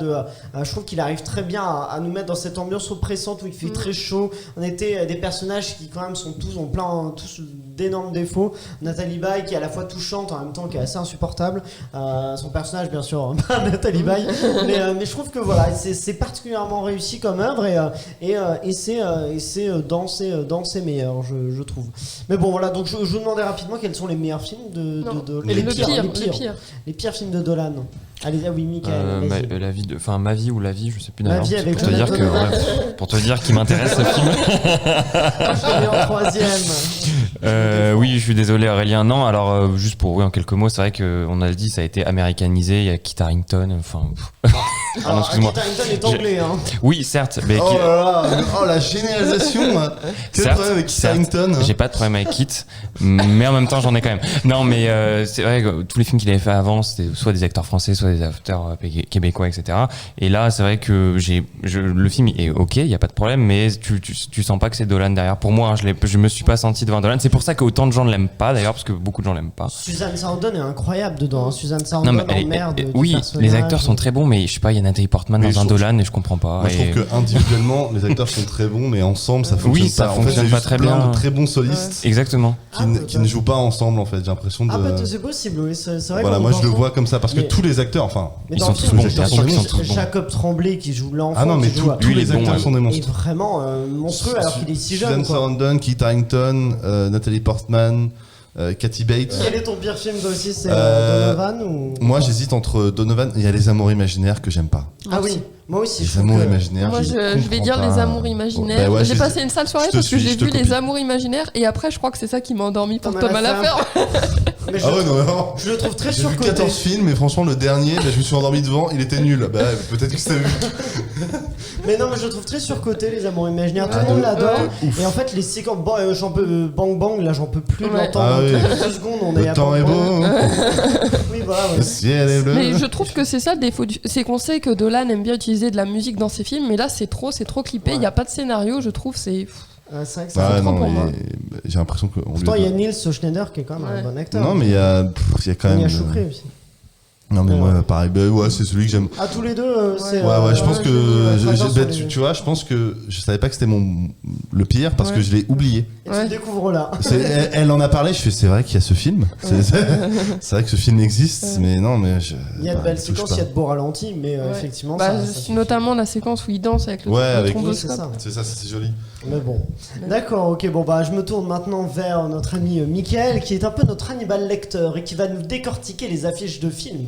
Je trouve qu'il arrive très bien à nous mettre dans cette ambiance oppressante où il fait très chaud. On était des personnages qui quand même sont tous tous d'énormes défauts. Nathalie Baye qui est à la fois touchante en même temps qui est assez insupportable. Son personnage bien sûr, pas Nathalie Baye, mais je trouve que voilà, c'est particulièrement réussi comme œuvre et c'est dans ses meilleurs, je trouve. Mais bon voilà, donc je vous demandais rapidement quels sont les meilleurs films de Les pires films de Dolan. Allez, oui, Michael. vas-y. Ma vie ou la vie, je sais plus Ma d'ailleurs. vie avec Pour te dire Jonathan pour te dire qu'il m'intéresse ce film. Je l'ai en troisième. Oui, je suis désolé Aurélien. Non, alors juste pour en quelques mots, c'est vrai qu'on a le dit, ça a été américanisé. Il y a Kit Harington. Enfin, Alors, excuse-moi. Kit Harington est anglais, hein. oui, certes. Mais Oh là là, la généralisation. Quel Certes, problème avec Kit certes, Harington? J'ai pas de problème avec Kit, mais en même temps j'en ai quand même. Non, mais c'est vrai que tous les films qu'il avait fait avant, c'était soit des acteurs français, soit des acteurs québécois, etc. Et là, c'est vrai que le film est ok, il y a pas de problème, mais tu sens pas que c'est Dolan derrière. Pour moi, je me suis pas senti devant Dolan. C'est pour ça qu'autant de gens ne l'aiment pas d'ailleurs, parce que beaucoup de gens l'aiment pas. Suzanne Sarandon est incroyable dedans. Suzanne Non, Sarandon mais emmerde. oui, les acteurs sont très bons, mais je sais pas, il y a Nathalie Portman Mais dans un Dolan et je comprends pas. Moi, je trouve que individuellement, les acteurs sont très bons, mais ensemble, ça fonctionne Oui, ça pas. fonctionne c'est pas juste très plein bien. de très bons solistes Exactement. qui ne jouent pas ensemble, en fait. J'ai l'impression de. Ah bah c'est possible, oui, c'est vrai. Voilà, qu'on moi je le pense- vois comme ça parce que Mais- tous les acteurs, enfin, Mais Ils dans sont le tous film, bons, c'est bien sûr qu'ils sont tous bons. Jacob Tremblay qui joue l'enfant. ah non, mais qui joue tous lui, il les est bon, acteurs ouais. sont des est monstres. vraiment monstrueux alors qu'il est si jeune. Suzanne Quoi. Sarandon, Kit Harington, Nathalie Portman, Kathy Bates. Quel est ton pire film toi aussi, c'est Donovan ou... Moi j'hésite entre Donovan, il y a Les Amours imaginaires que j'aime pas. Ah oui, moi aussi. Les je trouve Amours que- imaginaires. Moi, je vais comprends dire pas. Les Amours imaginaires. Bah ouais, j'ai passé une sale soirée je te parce que suis, j'ai je te vu Les copie. Amours imaginaires et après, je crois que c'est ça qui m'a endormi pour Tom Tom à la ferme. Mais je, Ah ouais, non. je le trouve très J'ai vu surcoté. 14 films, mais franchement, le dernier, bah, je me suis endormi devant, il était nul. Bah, peut-être que c'était vu. Mais non, mais je le trouve très surcoté, Les Amours imaginaires. Tout Ah, le monde de- l'adore. ouf. Et en fait, les séquences. Bon, Bang Bang, là, j'en peux plus de Ouais. l'entendre. Ah oui. Toutes les 2 secondes, on est Le à temps Bang est Bang. beau, Oui, voilà, ouais. le ciel est bleu. Mais je trouve que c'est ça le défaut c'est qu'on sait que Dolan aime bien utiliser de la musique dans ses films, mais là c'est trop clippé, il n'y a pas de scénario, je trouve, c'est. C'est vrai que ça Bah fait trop non, pour moi. j'ai l'impression que. Pourtant, il y a Niels Schneider qui est quand même un Ouais. bon acteur. Non, mais il y a quand Il y même. a Choukri aussi. Non, mais Ouais. moi, pareil, bah, ouais, c'est celui que j'aime. Ah, tous les deux, c'est. Ouais, je pense j'ai que. mis, Fraser sur bah, les- tu vois, je pense que je savais pas que c'était le pire parce que Ouais. je l'ai oublié. Et tu le découvres là. Elle en a parlé, je fais, c'est vrai qu'il y a ce film. C'est vrai que ce film existe, mais non, mais. Il y a de belles touche séquences, pas. il y a de beaux ralentis, mais Ouais. effectivement, Bah, ça suffit. notamment la séquence où il danse avec le Ouais, avec- Oui, thromboscope. c'est ça. C'est ça, c'est joli. Mais bon. D'accord, ok, bon bah je me tourne maintenant vers notre ami Mickaël qui est un peu notre Hannibal lecteur et qui va nous décortiquer les affiches de films.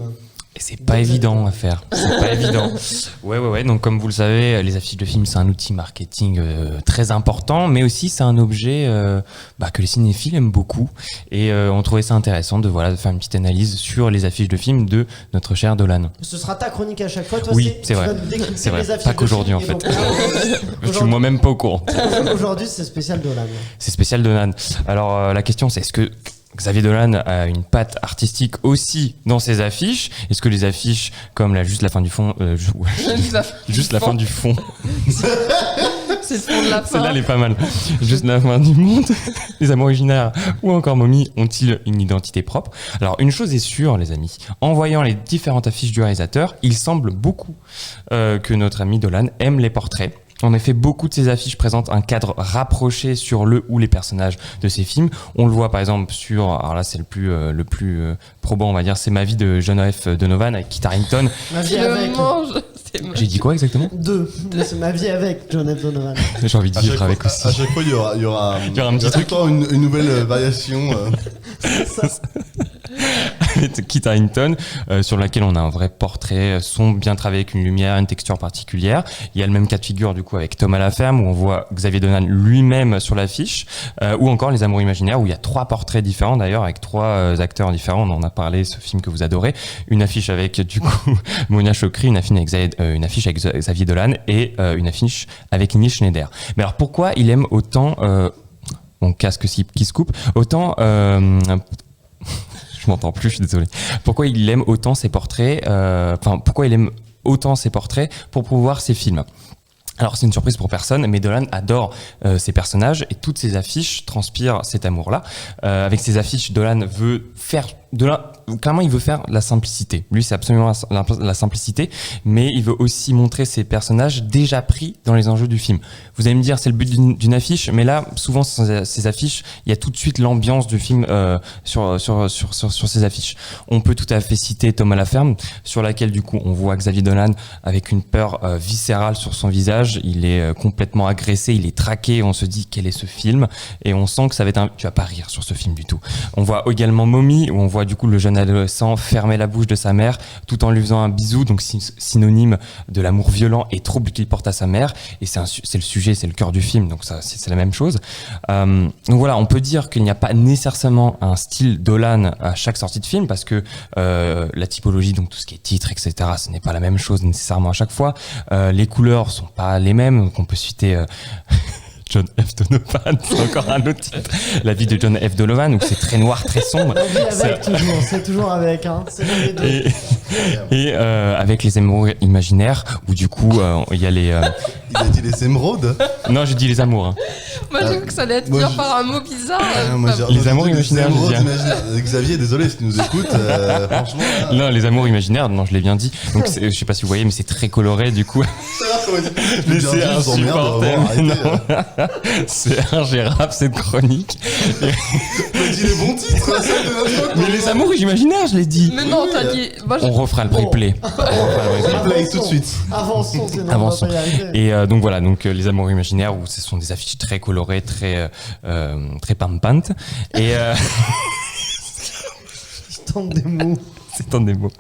Et c'est pas évident à faire. C'est pas évident. Ouais. Donc, comme vous le savez, les affiches de films, c'est un outil marketing très important, mais aussi c'est un objet que les cinéphiles aiment beaucoup. Et on trouvait ça intéressant de faire une petite analyse sur les affiches de films de notre cher Dolan. Ce sera ta chronique à chaque fois, toi Oui, tu c'est vrai. vas nous décrypter C'est vrai. les affiches Pas de qu'aujourd'hui, films, en et fait. donc là, Je suis moi-même pas au courant. aujourd'hui c'est spécial Dolan. C'est spécial Dolan. Alors la question c'est est-ce que Xavier Dolan a une patte artistique aussi dans ses affiches? Est-ce que les affiches comme juste la fin du fond, juste la fin du fond, C'est le fond de la fin. celle-là elle est pas mal. Juste la fin du monde, les Amours originaires ou encore Mommy ont-ils une identité propre? Alors une chose est sûre les amis, en voyant les différentes affiches du réalisateur, il semble beaucoup que notre ami Dolan aime les portraits. En effet, beaucoup de ces affiches présentent un cadre rapproché sur le ou les personnages de ces films. On le voit par exemple alors là c'est le plus probant on va dire, c'est Ma vie de John F. Donovan avec Kit Harington. Ma vie Il avec. le mange. C'est J'ai dit quoi exactement? 2. C'est Ma vie avec John F. Donovan. J'ai envie de À vivre chaque, avec fois, aussi. à chaque fois, il y aura Il y aura un petit tout le temps une nouvelle variation. Kit Harington, sur laquelle on a un vrai portrait sombre, bien travaillé avec une lumière, une texture particulière. Il y a le même cas de figure du coup avec Tom à la ferme où on voit Xavier Dolan lui-même sur l'affiche, ou encore Les Amours imaginaires où il y a 3 portraits différents d'ailleurs avec 3 acteurs différents. On en a parlé, ce film que vous adorez. Une affiche avec du coup Mona Chokri, une affiche avec Xavier Dolan et une affiche avec Neil Schneider. Mais alors pourquoi il aime autant mon casque qui se coupe autant je m'entends plus, je suis désolé. Pourquoi il aime autant ses portraits pourquoi il aime autant ses portraits pour pouvoir ses films? Alors c'est une surprise pour personne, mais Dolan adore ses personnages et toutes ses affiches transpirent cet amour-là. Avec ses affiches, Dolan veut faire clairement, il veut faire la simplicité. Lui, c'est absolument la simplicité, mais il veut aussi montrer ses personnages déjà pris dans les enjeux du film. Vous allez me dire, c'est le but d'une affiche, mais là, souvent, ces affiches, il y a tout de suite l'ambiance du film sur ces affiches. On peut tout à fait citer Tom à la ferme, sur laquelle, du coup, on voit Xavier Dolan avec une peur viscérale sur son visage. Il est complètement agressé, il est traqué. On se dit, quel est ce film? Et on sent que ça va être tu vas pas rire sur ce film du tout. On voit également Mommy, où on voit du coup le jeune adolescent fermer la bouche de sa mère tout en lui faisant un bisou, donc synonyme de l'amour violent et trouble qu'il porte à sa mère. Et c'est le sujet, c'est le cœur du film, donc ça c'est la même chose. Donc voilà, on peut dire qu'il n'y a pas nécessairement un style Dolan à chaque sortie de film, parce que la typologie, donc tout ce qui est titre, etc., ce n'est pas la même chose nécessairement à chaque fois. Les couleurs sont pas les mêmes, donc on peut citer John F. Donovan, c'est encore un autre titre. La vie de John F. Donovan, où c'est très noir, très sombre. C'est toujours avec, hein. C'est les deux. Et avec Les Amours imaginaires, où du coup, il y a les... Il a dit les émeraudes. Non, j'ai dit Les Amours. Hein. Moi, j'ai cru que ça allait être dire par un mot bizarre. Les Amours imaginaires, Xavier, désolé si tu nous écoutes, franchement. Non, Les Amours imaginaires, non, je l'ai bien dit. Donc, je sais pas si vous voyez, mais c'est très coloré, du coup. Mais c'est insupportable. C'est ingérable, cette chronique. On dit les bons titres. Mais Les Amours imaginaires, je l'ai dit. Mais non, t'as dit. On refera le replay. Replay tout de suite. Avançons, sinon on Avançons. va pas y arriver. Et donc voilà, donc Les Amours imaginaires, où ce sont des affiches très colorées, très pampantes. Et Je tente des mots. c'est un des mots.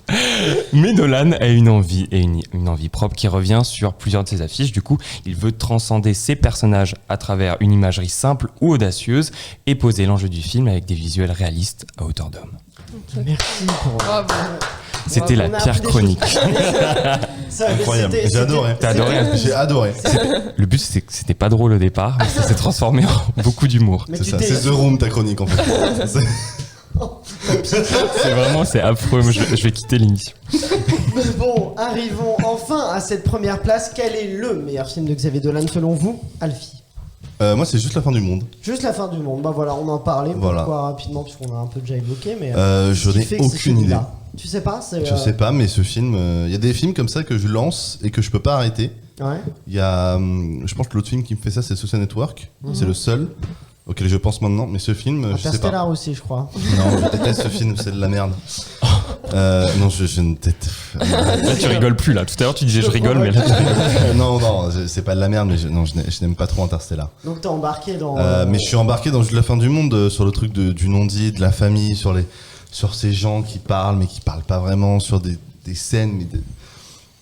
Mais Dolan a une envie, et une envie propre qui revient sur plusieurs de ses affiches. Du coup, il veut transcender ses personnages à travers une imagerie simple ou audacieuse et poser l'enjeu du film avec des visuels réalistes à hauteur d'homme. Merci pour. Bravo. C'était la On a pire appris des chronique. Incroyable. J'ai adoré. T'as adoré, hein. J'ai adoré. Le but, c'était pas drôle au départ, mais ça s'est transformé en beaucoup d'humour. Mais C'est tu ça. t'es- C'est The Room ta chronique en fait. C'est vraiment affreux. Moi, je vais quitter l'émission. Bon, arrivons enfin à cette première place. Quel est le meilleur film de Xavier Dolan selon vous, Alfie? Moi, c'est juste la fin du monde. Juste la fin du monde. Bah voilà, on en parlait. Voilà. Pourquoi rapidement, puisqu'on a un peu déjà évoqué, mais. Je ce qui n'ai fait que c'est aucune idée. celui-là. Tu sais pas c'est, Je sais pas, mais ce film, il y a des films comme ça que je lance et que je peux pas arrêter. Ouais. Il y a, je pense que l'autre film qui me fait ça, c'est Social Network. C'est le seul auquel je pense maintenant. Mais ce film, je sais pas. Interstellar aussi, je crois. Non, je déteste ce film, c'est de la merde. Non, je ne déteste. Là, tu rigoles plus, là. Tout à l'heure, tu disais je rigole, mais là, Non, c'est pas de la merde, mais je n'aime pas trop Interstellar. Donc t'es embarqué dans. Mais je suis embarqué dans juste la fin du monde, sur le truc du non-dit, de la famille, sur ces gens qui parlent, mais qui parlent pas vraiment, sur des scènes,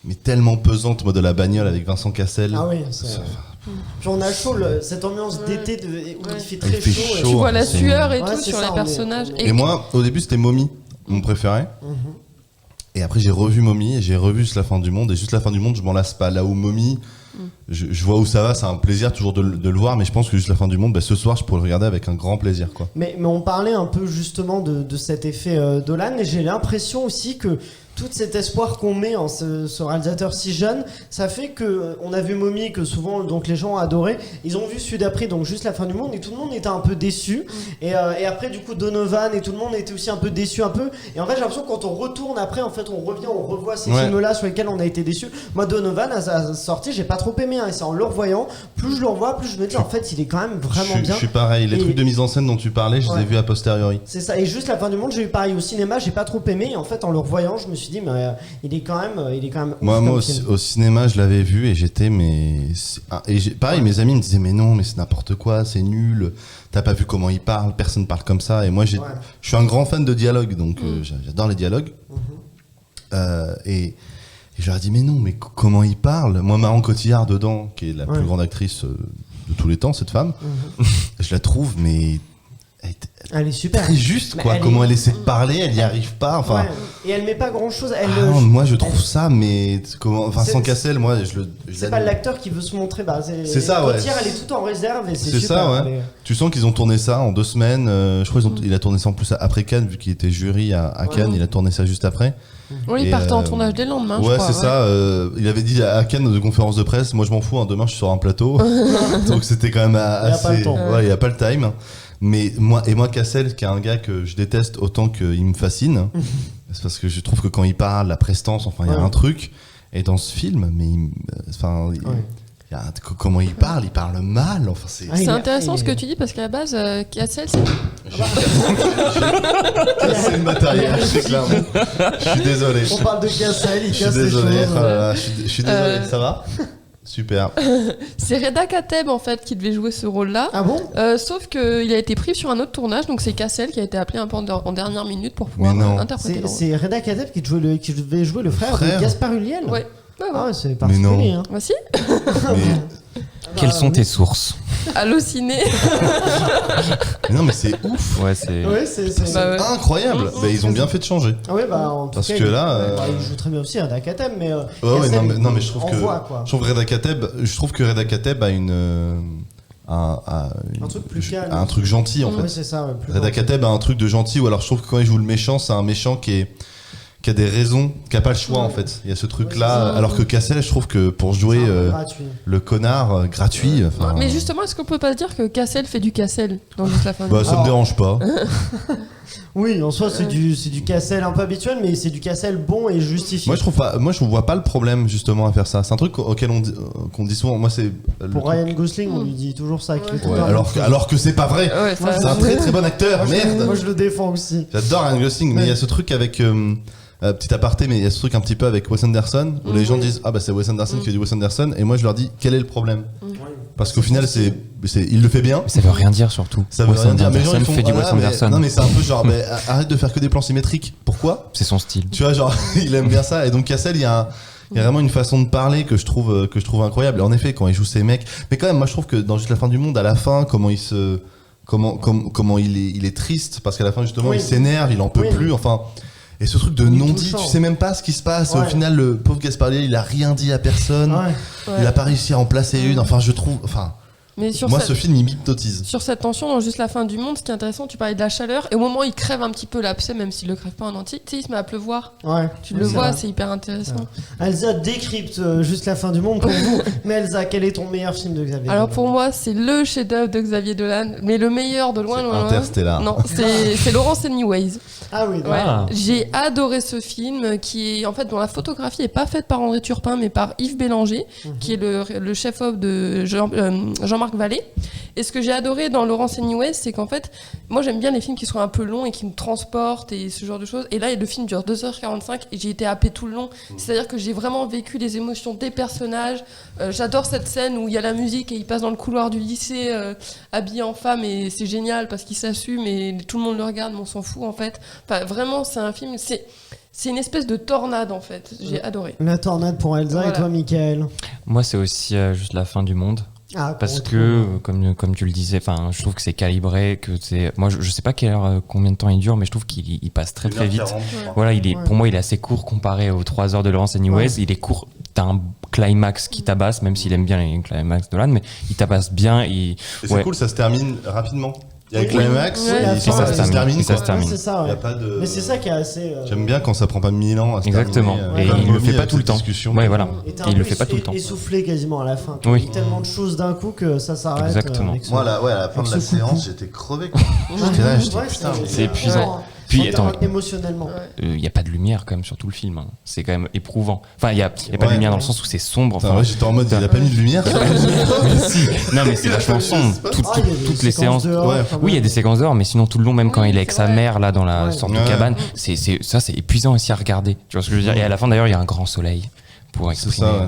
mais tellement pesantes, moi, de la bagnole avec Vincent Cassel. Ah oui, c'est. Puis on a chaud, cette ambiance d'été où il fait très Il fait chaud. et- chaud. Tu vois la c'est- sueur et Ouais, tout c'est sur ça, les on est- personnages. on est- Et moi, au début, c'était Mommy, mon préféré. Et après, j'ai revu Mommy et j'ai revu Juste la fin du monde. Et Juste la fin du monde, je m'en lasse pas. Là où Mommy, je vois où ça va, c'est un plaisir toujours de le voir. Mais je pense que Juste la fin du monde, ce soir, je pourrais le regarder avec un grand plaisir, quoi. Mais on parlait un peu justement de cet effet Dolan, et j'ai l'impression aussi que tout cet espoir qu'on met en ce réalisateur si jeune, ça fait que on a vu Mommy, que souvent donc les gens ont adoré, ils ont vu celui d'après, donc Juste la fin du monde, et tout le monde était un peu déçu, et après du coup Donovan et tout le monde était aussi un peu déçu un peu, et en fait j'ai l'impression que quand on retourne après, en fait on revient, on revoit ces Ouais. films là sur lesquels on a été déçu. Moi Donovan à sa sortie, j'ai pas trop aimé, hein, et c'est en le revoyant, plus je le revois, plus je me dis en fait il est quand même vraiment Je bien. suis pareil. Les Et- trucs de mise en scène dont tu parlais, je les Ouais. ai vus a posteriori. C'est ça, et Juste la fin du monde, j'ai eu pareil au cinéma, j'ai pas trop aimé, et en fait en le revoyant, je me suis suis dit, mais il est quand même Moi, ouf moi comme au, film. au cinéma, je l'avais vu et j'étais, pareil, mes amis me disaient, mais non, mais c'est n'importe quoi, c'est nul, t'as pas vu comment il parle, personne parle comme ça. Et moi, je suis un grand fan de dialogue, donc j'adore les dialogues. Et je leur ai dit, mais non, mais comment il parle? Moi, Marion Cotillard dedans, qui est la plus grande actrice de tous les temps, cette femme, je la trouve, mais Elle est super. très juste, Mais quoi. elle Comment est- elle essaie de parler, elle y arrive pas. Enfin, Ouais. Et elle met pas grand chose. non, moi, je trouve ça, mais comment, Vincent C'est- Cassel, moi, je C'est pas l'acteur qui veut se montrer. C'est ça, ouais. Cotillard, elle est tout en réserve et c'est C'est super. ça, ouais. elle est- Tu sens qu'ils ont tourné ça en 2 semaines. Je crois il a tourné ça en plus après Cannes, vu qu'il était jury à Cannes. Il a tourné ça juste après. Oui, il Et, partait en tournage dès le lendemain, je Ouais, crois. c'est ça. Il avait dit à Cannes de conférence de presse, moi je m'en fous, hein, demain je suis sur un plateau. Donc c'était quand même assez. pas le temps. Ouais, il n'y a pas le time. Mais moi Cassel, qui est un gars que je déteste autant qu'il me fascine, c'est parce que je trouve que quand il parle, la prestance, enfin il y a un truc. Et dans ce film, mais il y a comment il parle mal. Enfin c'est. Ah, il C'est est- intéressant il ce est- que tu dis parce qu'à la base, Cassel, c'est C'est le matériel, c'est clairement. Je suis désolé. On parle de Cassel, il Je suis casse les désolé. choses. Oh là là, je suis désolé. Ça va? Super. c'est Reda Kateb en fait qui devait jouer ce rôle-là. Ah bon? Sauf qu'il a été pris sur un autre tournage, donc c'est Cassel qui a été appelé un peu en dernière minute pour pouvoir Mais non. interpréter le rôle. C'est Reda Kateb qui devait jouer le frère Frère de Gaspard Ulliel. Ouais. Ouais, ouais. Ah ouais, c'est Mais particulier. non. Hein. Bah si, Mais, Quelles sont tes sources? Allociné. mais non, mais c'est ouf. Ouais, c'est. Ouais, c'est. Bah ouais. Incroyable. Bah, ils ont bien fait de changer. Ah ouais, bah en tout Parce cas, que là, il joue très bien aussi Reda Kateb, mais. Ouais, ouais, Cassel, non, mais je trouve on que voit, quoi. je trouve Reda Kateb, a Un truc plus calme. un truc gentil en Ouais, fait. c'est ça. Ouais, plus Reda gentil. Kateb a un truc de gentil, ou alors je trouve que quand il joue le méchant, c'est un méchant qui a des raisons, qui a pas le choix en fait. Il y a ce truc là, alors que Cassel, je trouve que pour jouer C'est un peu gratuit. le connard gratuit, enfin, Mais justement, est-ce qu'on peut pas se dire que Cassel fait du Cassel dans juste la fin du bah ça me Alors- dérange pas. Oui, en soi, c'est du Cassel un peu habituel, mais c'est du Cassel bon et justifié. Moi je vois pas le problème justement à faire ça. C'est un truc auquel qu'on dit souvent. Moi c'est le Pour truc- Ryan Gosling, on lui dit toujours ça. qu'il fait tout Ouais, le temps la même alors que c'est pas vrai. Ouais, ça- C'est un très très bon acteur. chose. Merde. Moi, je le défends aussi. J'adore Ryan Gosling, mais il y a ce truc avec petit aparté, mais il y a ce truc un petit peu avec Wes Anderson où les gens disent ah bah c'est Wes Anderson qui fait du Wes Anderson, et moi je leur dis quel est le problème, parce qu'au final il le fait bien. Ça veut rien dire surtout. Ça veut Wes rien dire. Mais les gens, Anderson ils font, fait du voilà, Wes mais- Anderson. Non mais c'est un peu genre arrête de faire que des plans symétriques. Pourquoi? C'est son style. Tu vois, genre il aime bien ça. Et donc Cassel, il y a vraiment une façon de parler que je trouve incroyable. Et en effet, quand il joue ces mecs, mais quand même, moi je trouve que dans Juste la fin du monde, à la fin, comment il est triste, parce qu'à la fin justement Oui. il s'énerve, il en peut Oui. plus, enfin. Et ce truc de Il est non-dit, touchant. tu sais même pas ce qui se passe. Ouais. Au final, le pauvre Gaspardier, il a rien dit à personne. Ouais. Il a pas réussi à en placer une. Enfin, je trouve. Enfin, Mais sur moi, cette- ce film, il m'hypnotise. Sur cette tension dans Juste la fin du monde, ce qui est intéressant, tu parlais de la chaleur, et au moment où il crève un petit peu l'abcès, même s'il le crève pas en entier, tu sais, il se met à pleuvoir. Ouais. Tu le C'est vois, vrai. c'est hyper intéressant. Elsa décrypte juste la fin du monde pour vous. Mais Elsa, quel est ton meilleur film de Xavier Alors Dolan? pour moi, c'est le chef-d'œuvre de Xavier Dolan, mais le meilleur de loin, C'est loin, loin. Interstellar. Non, c'est Laurence Anyways. Ah oui, d'accord. Ouais. Ah. J'ai adoré ce film qui est en fait dont la photographie est pas faite par André Turpin mais par Yves Bélanger qui est le chef-op de Jean-Marc Vallée. Et ce que j'ai adoré dans Laurence Anyways, c'est qu'en fait moi j'aime bien les films qui sont un peu longs et qui me transportent et ce genre de choses. Et là le film dure 2h45 et j'ai été happée tout le long. C'est-à-dire que j'ai vraiment vécu les émotions des personnages. J'adore cette scène où il y a la musique et il passe dans le couloir du lycée habillé en femme et c'est génial parce qu'il s'assume et tout le monde le regarde mais on s'en fout en fait. Enfin, vraiment, c'est un film, c'est une espèce de tornade en fait. J'ai adoré. La tornade pour Elsa. Voilà. Et toi, Michael? Moi, c'est aussi juste la fin du monde. Ah, Parce qu'on que, retrouve. comme tu le disais, enfin, je trouve que c'est calibré, que c'est. Moi, je sais pas combien de temps il dure, mais je trouve qu'il passe très très vite. Voilà, pour moi, il est assez court comparé aux 3 heures de Laurence Anyways. Ouais. Il est court. T'as un climax qui tabasse, même s'il aime bien les climax de Dolan, mais il tabasse bien. Et c'est ouais. cool, ça se termine rapidement. Il y a Oui. le climax, Ouais, et la puis fin, ça se termine. et ça quoi. se termine. Ouais, c'est ça, Il y a ouais. pas de. Mais c'est ça qui est assez. J'aime bien quand ça prend pas 1000 ans à se Exactement. terminer. Et Comme il le Romy fait pas avec tout le cette temps. discussion. Ouais, voilà. Et t'es Et un il le peu fait pas tout le temps. essoufflé quasiment à la fin. Oui. Il y a tellement de choses d'un coup que ça s'arrête. Exactement. avec ce- Moi, à la fin de la avec ce coucou. séance, j'étais crevé. Quoi. J'étais là, j'étais Ouais, putain. c'est épuisant. Puis En termes attends, émotionnellement. Ouais. il y a pas de lumière quand même sur tout le film. Hein. C'est quand même éprouvant. Enfin, il y a pas de Ouais. lumière dans le sens où c'est sombre. Enfin, Enfin, ouais, j'étais en mode, il a pas mis de lumière. non, mais c'est vachement sombre. Ah, il y a des Toutes les séances. dehors, ouais. enfin, Oui, il y a des séquences d'or, mais sinon tout le long, même quand Oui, il est avec c'est sa vrai. mère là dans la Ouais. sorte de Ouais. cabane, c'est épuisant aussi à regarder. Tu vois ce que je veux dire? Et à la fin d'ailleurs, il y a un grand soleil pour C'est exprimer. ça, ouais.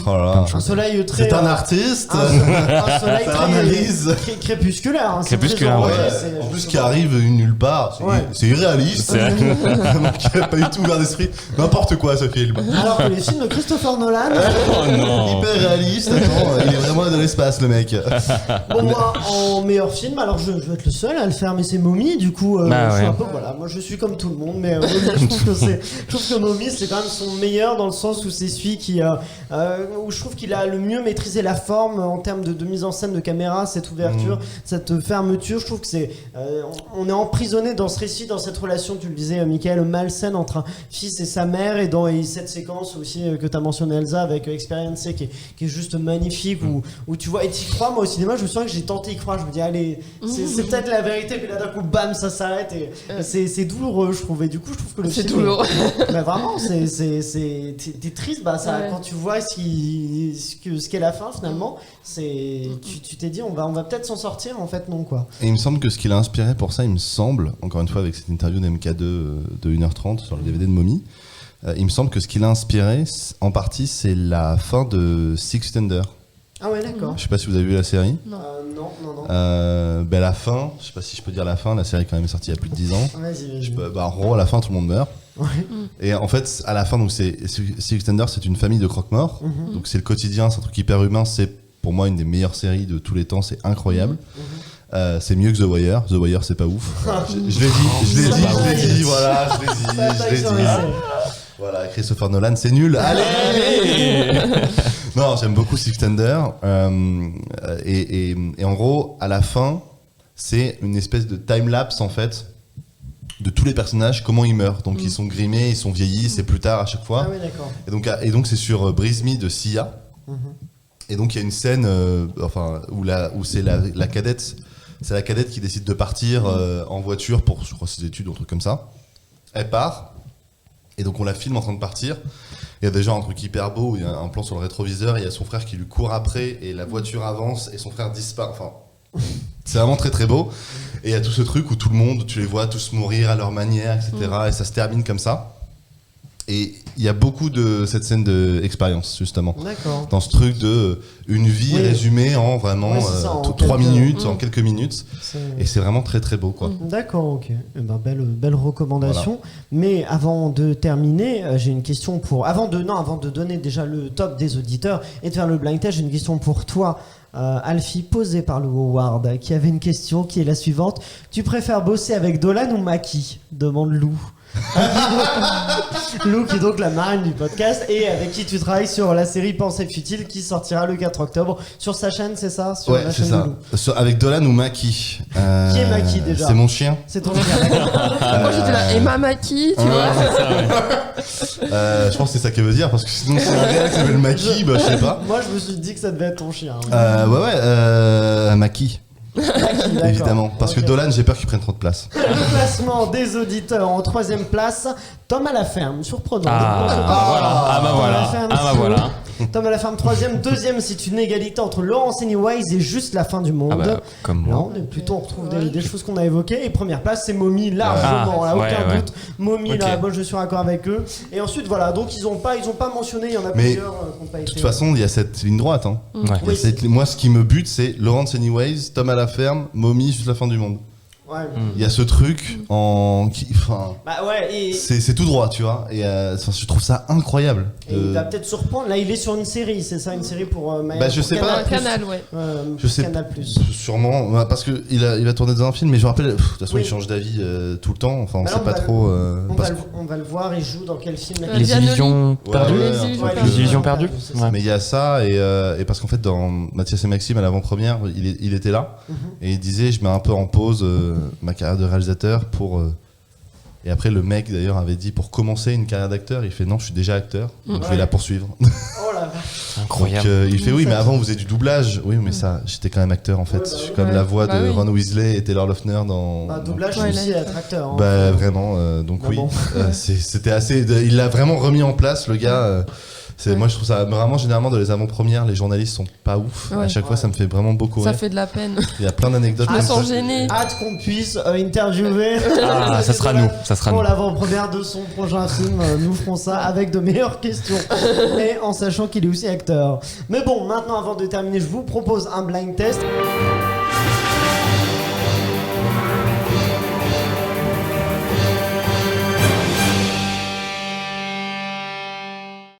Oh là là. Plein de Un choses. soleil très. C'est un artiste. un soleil Ça très analyse. crépusculaire. Hein, c'est Crépusculaire, très ouais. orangé, Ouais, c'est- en plus, qui arrive nulle part. C'est Ouais. c'est irréaliste. C'est vrai. Donc, il a pas du tout ouvert d'esprit. N'importe quoi, ce film. Alors que les films de Christopher Nolan. Oh non. Hyper réaliste. Attends, il est vraiment dans l'espace, le mec. Bon, moi, en meilleur film, alors je vais être le seul à le faire, mais c'est Mommy, du coup, Bah je suis ouais. un peu, voilà, moi je suis comme tout le monde, mais Mommy, je trouve que Mommy, c'est quand même son meilleur dans le sens où c'est celui qui, où je trouve qu'il a le mieux maîtrisé la forme en termes de mise en scène de caméra, cette ouverture, cette fermeture. Je trouve que c'est, on est emprisonné dans ce récit, dans cette relation, tu le disais, Michael, malsaine entre un fils et sa mère, et cette séquence aussi que tu as mentionné, Elsa, avec Experience C, qui est juste magnifique, où tu vois, et tu y crois, moi au cinéma, je me souviens que j'ai tenté d'y croire, je me dis, allez, c'est peut-être la vérité, puis là d'un coup, bam, ça s'arrête, et c'est douloureux, je trouve, et du coup, je trouve que le C'est film. douloureux. Mais vraiment, t'es triste, bah, ça, Ouais. quand tu vois ce qu'est la fin finalement, tu t'es dit on va peut-être s'en sortir, en fait non quoi. Et il me semble que ce qui l'a inspiré pour ça, il me semble, encore une fois avec cette interview d'MK2 de 1h30 sur le DVD de Mommy, il me semble que ce qui l'a inspiré, en partie, c'est la fin de Six Feet Under. Ah ouais d'accord. Je sais pas si vous avez vu la série. Non. Ben la fin, je sais pas si je peux dire la fin, la série quand même est sortie il y a plus de 10 ans. Vas-y. En gros, à la fin, tout le monde meurt. Ouais. Et en fait, à la fin, donc Six Feet Under, c'est une famille de croque-morts. Donc c'est le quotidien, c'est un truc hyper humain. C'est pour moi une des meilleures séries de tous les temps. C'est incroyable. C'est mieux que The Wire. The Wire, c'est pas ouf. Je l'ai dit, voilà, je l'ai dit. Voilà, Christopher Nolan, c'est nul. Allez. Non, j'aime beaucoup Six Feet Under. Et en gros, à la fin, c'est une espèce de time-lapse, en fait, de tous les personnages, comment ils meurent. Donc ils sont grimés, ils sont vieillis, c'est plus tard à chaque fois. Ah oui d'accord. Et donc c'est sur Breeze Me de Sia. Et donc il y a une scène où c'est la cadette. C'est la cadette qui décide de partir en voiture pour, je crois, ses études ou un truc comme ça. Elle part. Et donc on la filme en train de partir. Il y a déjà un truc hyper beau, il y a un plan sur le rétroviseur, il y a son frère qui lui court après et la voiture avance et son frère disparaît. Enfin, c'est vraiment très très beau. Et il y a tout ce truc où tout le monde, tu les vois tous mourir à leur manière, etc. Et ça se termine comme ça. Et il y a beaucoup de cette scène d'expérience, justement. D'accord. Dans ce truc de une vie Oui. résumée en vraiment Ouais, c'est ça, en 3 quelques- minutes, en quelques minutes. C'est- Et c'est vraiment très très beau, quoi. D'accord, ok. Eh ben, belle recommandation. Mais avant de terminer, j'ai une question pour. Avant de donner déjà le top des auditeurs et de faire le blind test, j'ai une question pour toi, Alfie, posée par Lou Howard, qui avait une question qui est la suivante. Tu préfères bosser avec Dolan ou Maki ? Demande Lou. Lou, qui est donc la marraine du podcast et avec qui tu travailles sur la série Pensée futile qui sortira le 4 octobre sur sa chaîne, c'est ça ? Sur Ouais, la c'est chaîne de ça. Lou. Avec Dolan ou Maki Qui est Maki, déjà ? C'est mon chien. C'est ton chien, d'accord. Moi j'étais là, Emma Maki, tu vois. Je pense que c'est ça qu'elle veut dire parce que sinon c'est un gars qui s'appelle Maki, bah je sais pas. Moi, je me suis dit que ça devait être ton chien. Hein. Maki, Maki, d'accord. évidemment. Parce Ok. que Dolan, j'ai peur qu'il prenne trop de place. Le classement des auditeurs en troisième place, Tom à la ferme, surprenant. Voilà. Tom à la ferme, troisième. Deuxième, c'est une égalité entre Laurence Anyways et Juste la fin du monde. Ah bah, comme Là, moi. on est plutôt, on retrouve des choses qu'on a évoquées. Et première place, c'est Mommy, largement, Ah, là, ouais, aucun ouais. doute. Mommy, Ok. là, moi, je suis d'accord avec eux. Et ensuite, voilà, donc ils ont pas mentionné, il y en a Mais plusieurs qui n'ont pas De été. toute façon, il y a cette ligne droite. Hein. Ouais. Il y a Oui, moi, ce qui me bute, c'est Laurence Anyways, Tom à la ferme, Mommy, Juste la fin du monde. Ouais. Il y a ce truc Bah ouais, et. c'est tout droit, tu vois. Et je trouve ça incroyable. Et il va peut-être surprendre. Là, il est sur une série, c'est ça, une série pour. Bah, je pour sais pas. Canal+. Canal, ouais. Je sais Canal+. Sûrement, parce que il va tourner dans un film, mais je me rappelle, de toute façon, Oui. il change d'avis tout le temps. Enfin, on Bah là, sait on pas va trop. On va le voir, il joue dans quel film là, Les Giannoli. illusions Ouais, perdues. ouais, Les un illusions truc, perdues. Les illusions perdues. c'est ça. Ouais. Mais il y a ça, et parce qu'en fait, dans Mathias et Maxime, à l'avant-première, il était là, et il disait, je mets un peu en pause ma carrière de réalisateur pour Et après, le mec d'ailleurs avait dit pour commencer une carrière d'acteur, il fait non, je suis déjà acteur, donc je vais la poursuivre. Oh la vache. Incroyable. Donc, il fait oui, mais avant vous faisiez du doublage. Oui, mais ça, j'étais quand même acteur en fait. Je suis comme la voix de oui. Ron Weasley et Taylor Lautner dans. Doublage, c'est Ouais, aussi là, être acteur. hein. Bah vraiment, donc Ah oui, bon. c'était assez. Il l'a vraiment remis en place, le gars. Moi, je trouve ça vraiment généralement dans les avant-premières, les journalistes sont pas ouf. Ouais. À chaque fois, ça me fait vraiment beaucoup Ça rire. fait de la peine. Il y a plein d'anecdotes. Je me comme sens ça. gênée. Hâte qu'on puisse interviewer. Ah, ça sera nous, ça sera Pour nous. l'avant-première de son prochain film, nous ferons ça avec de meilleures questions. Et en sachant qu'il est aussi acteur. Mais bon, maintenant, avant de terminer, je vous propose un blind test.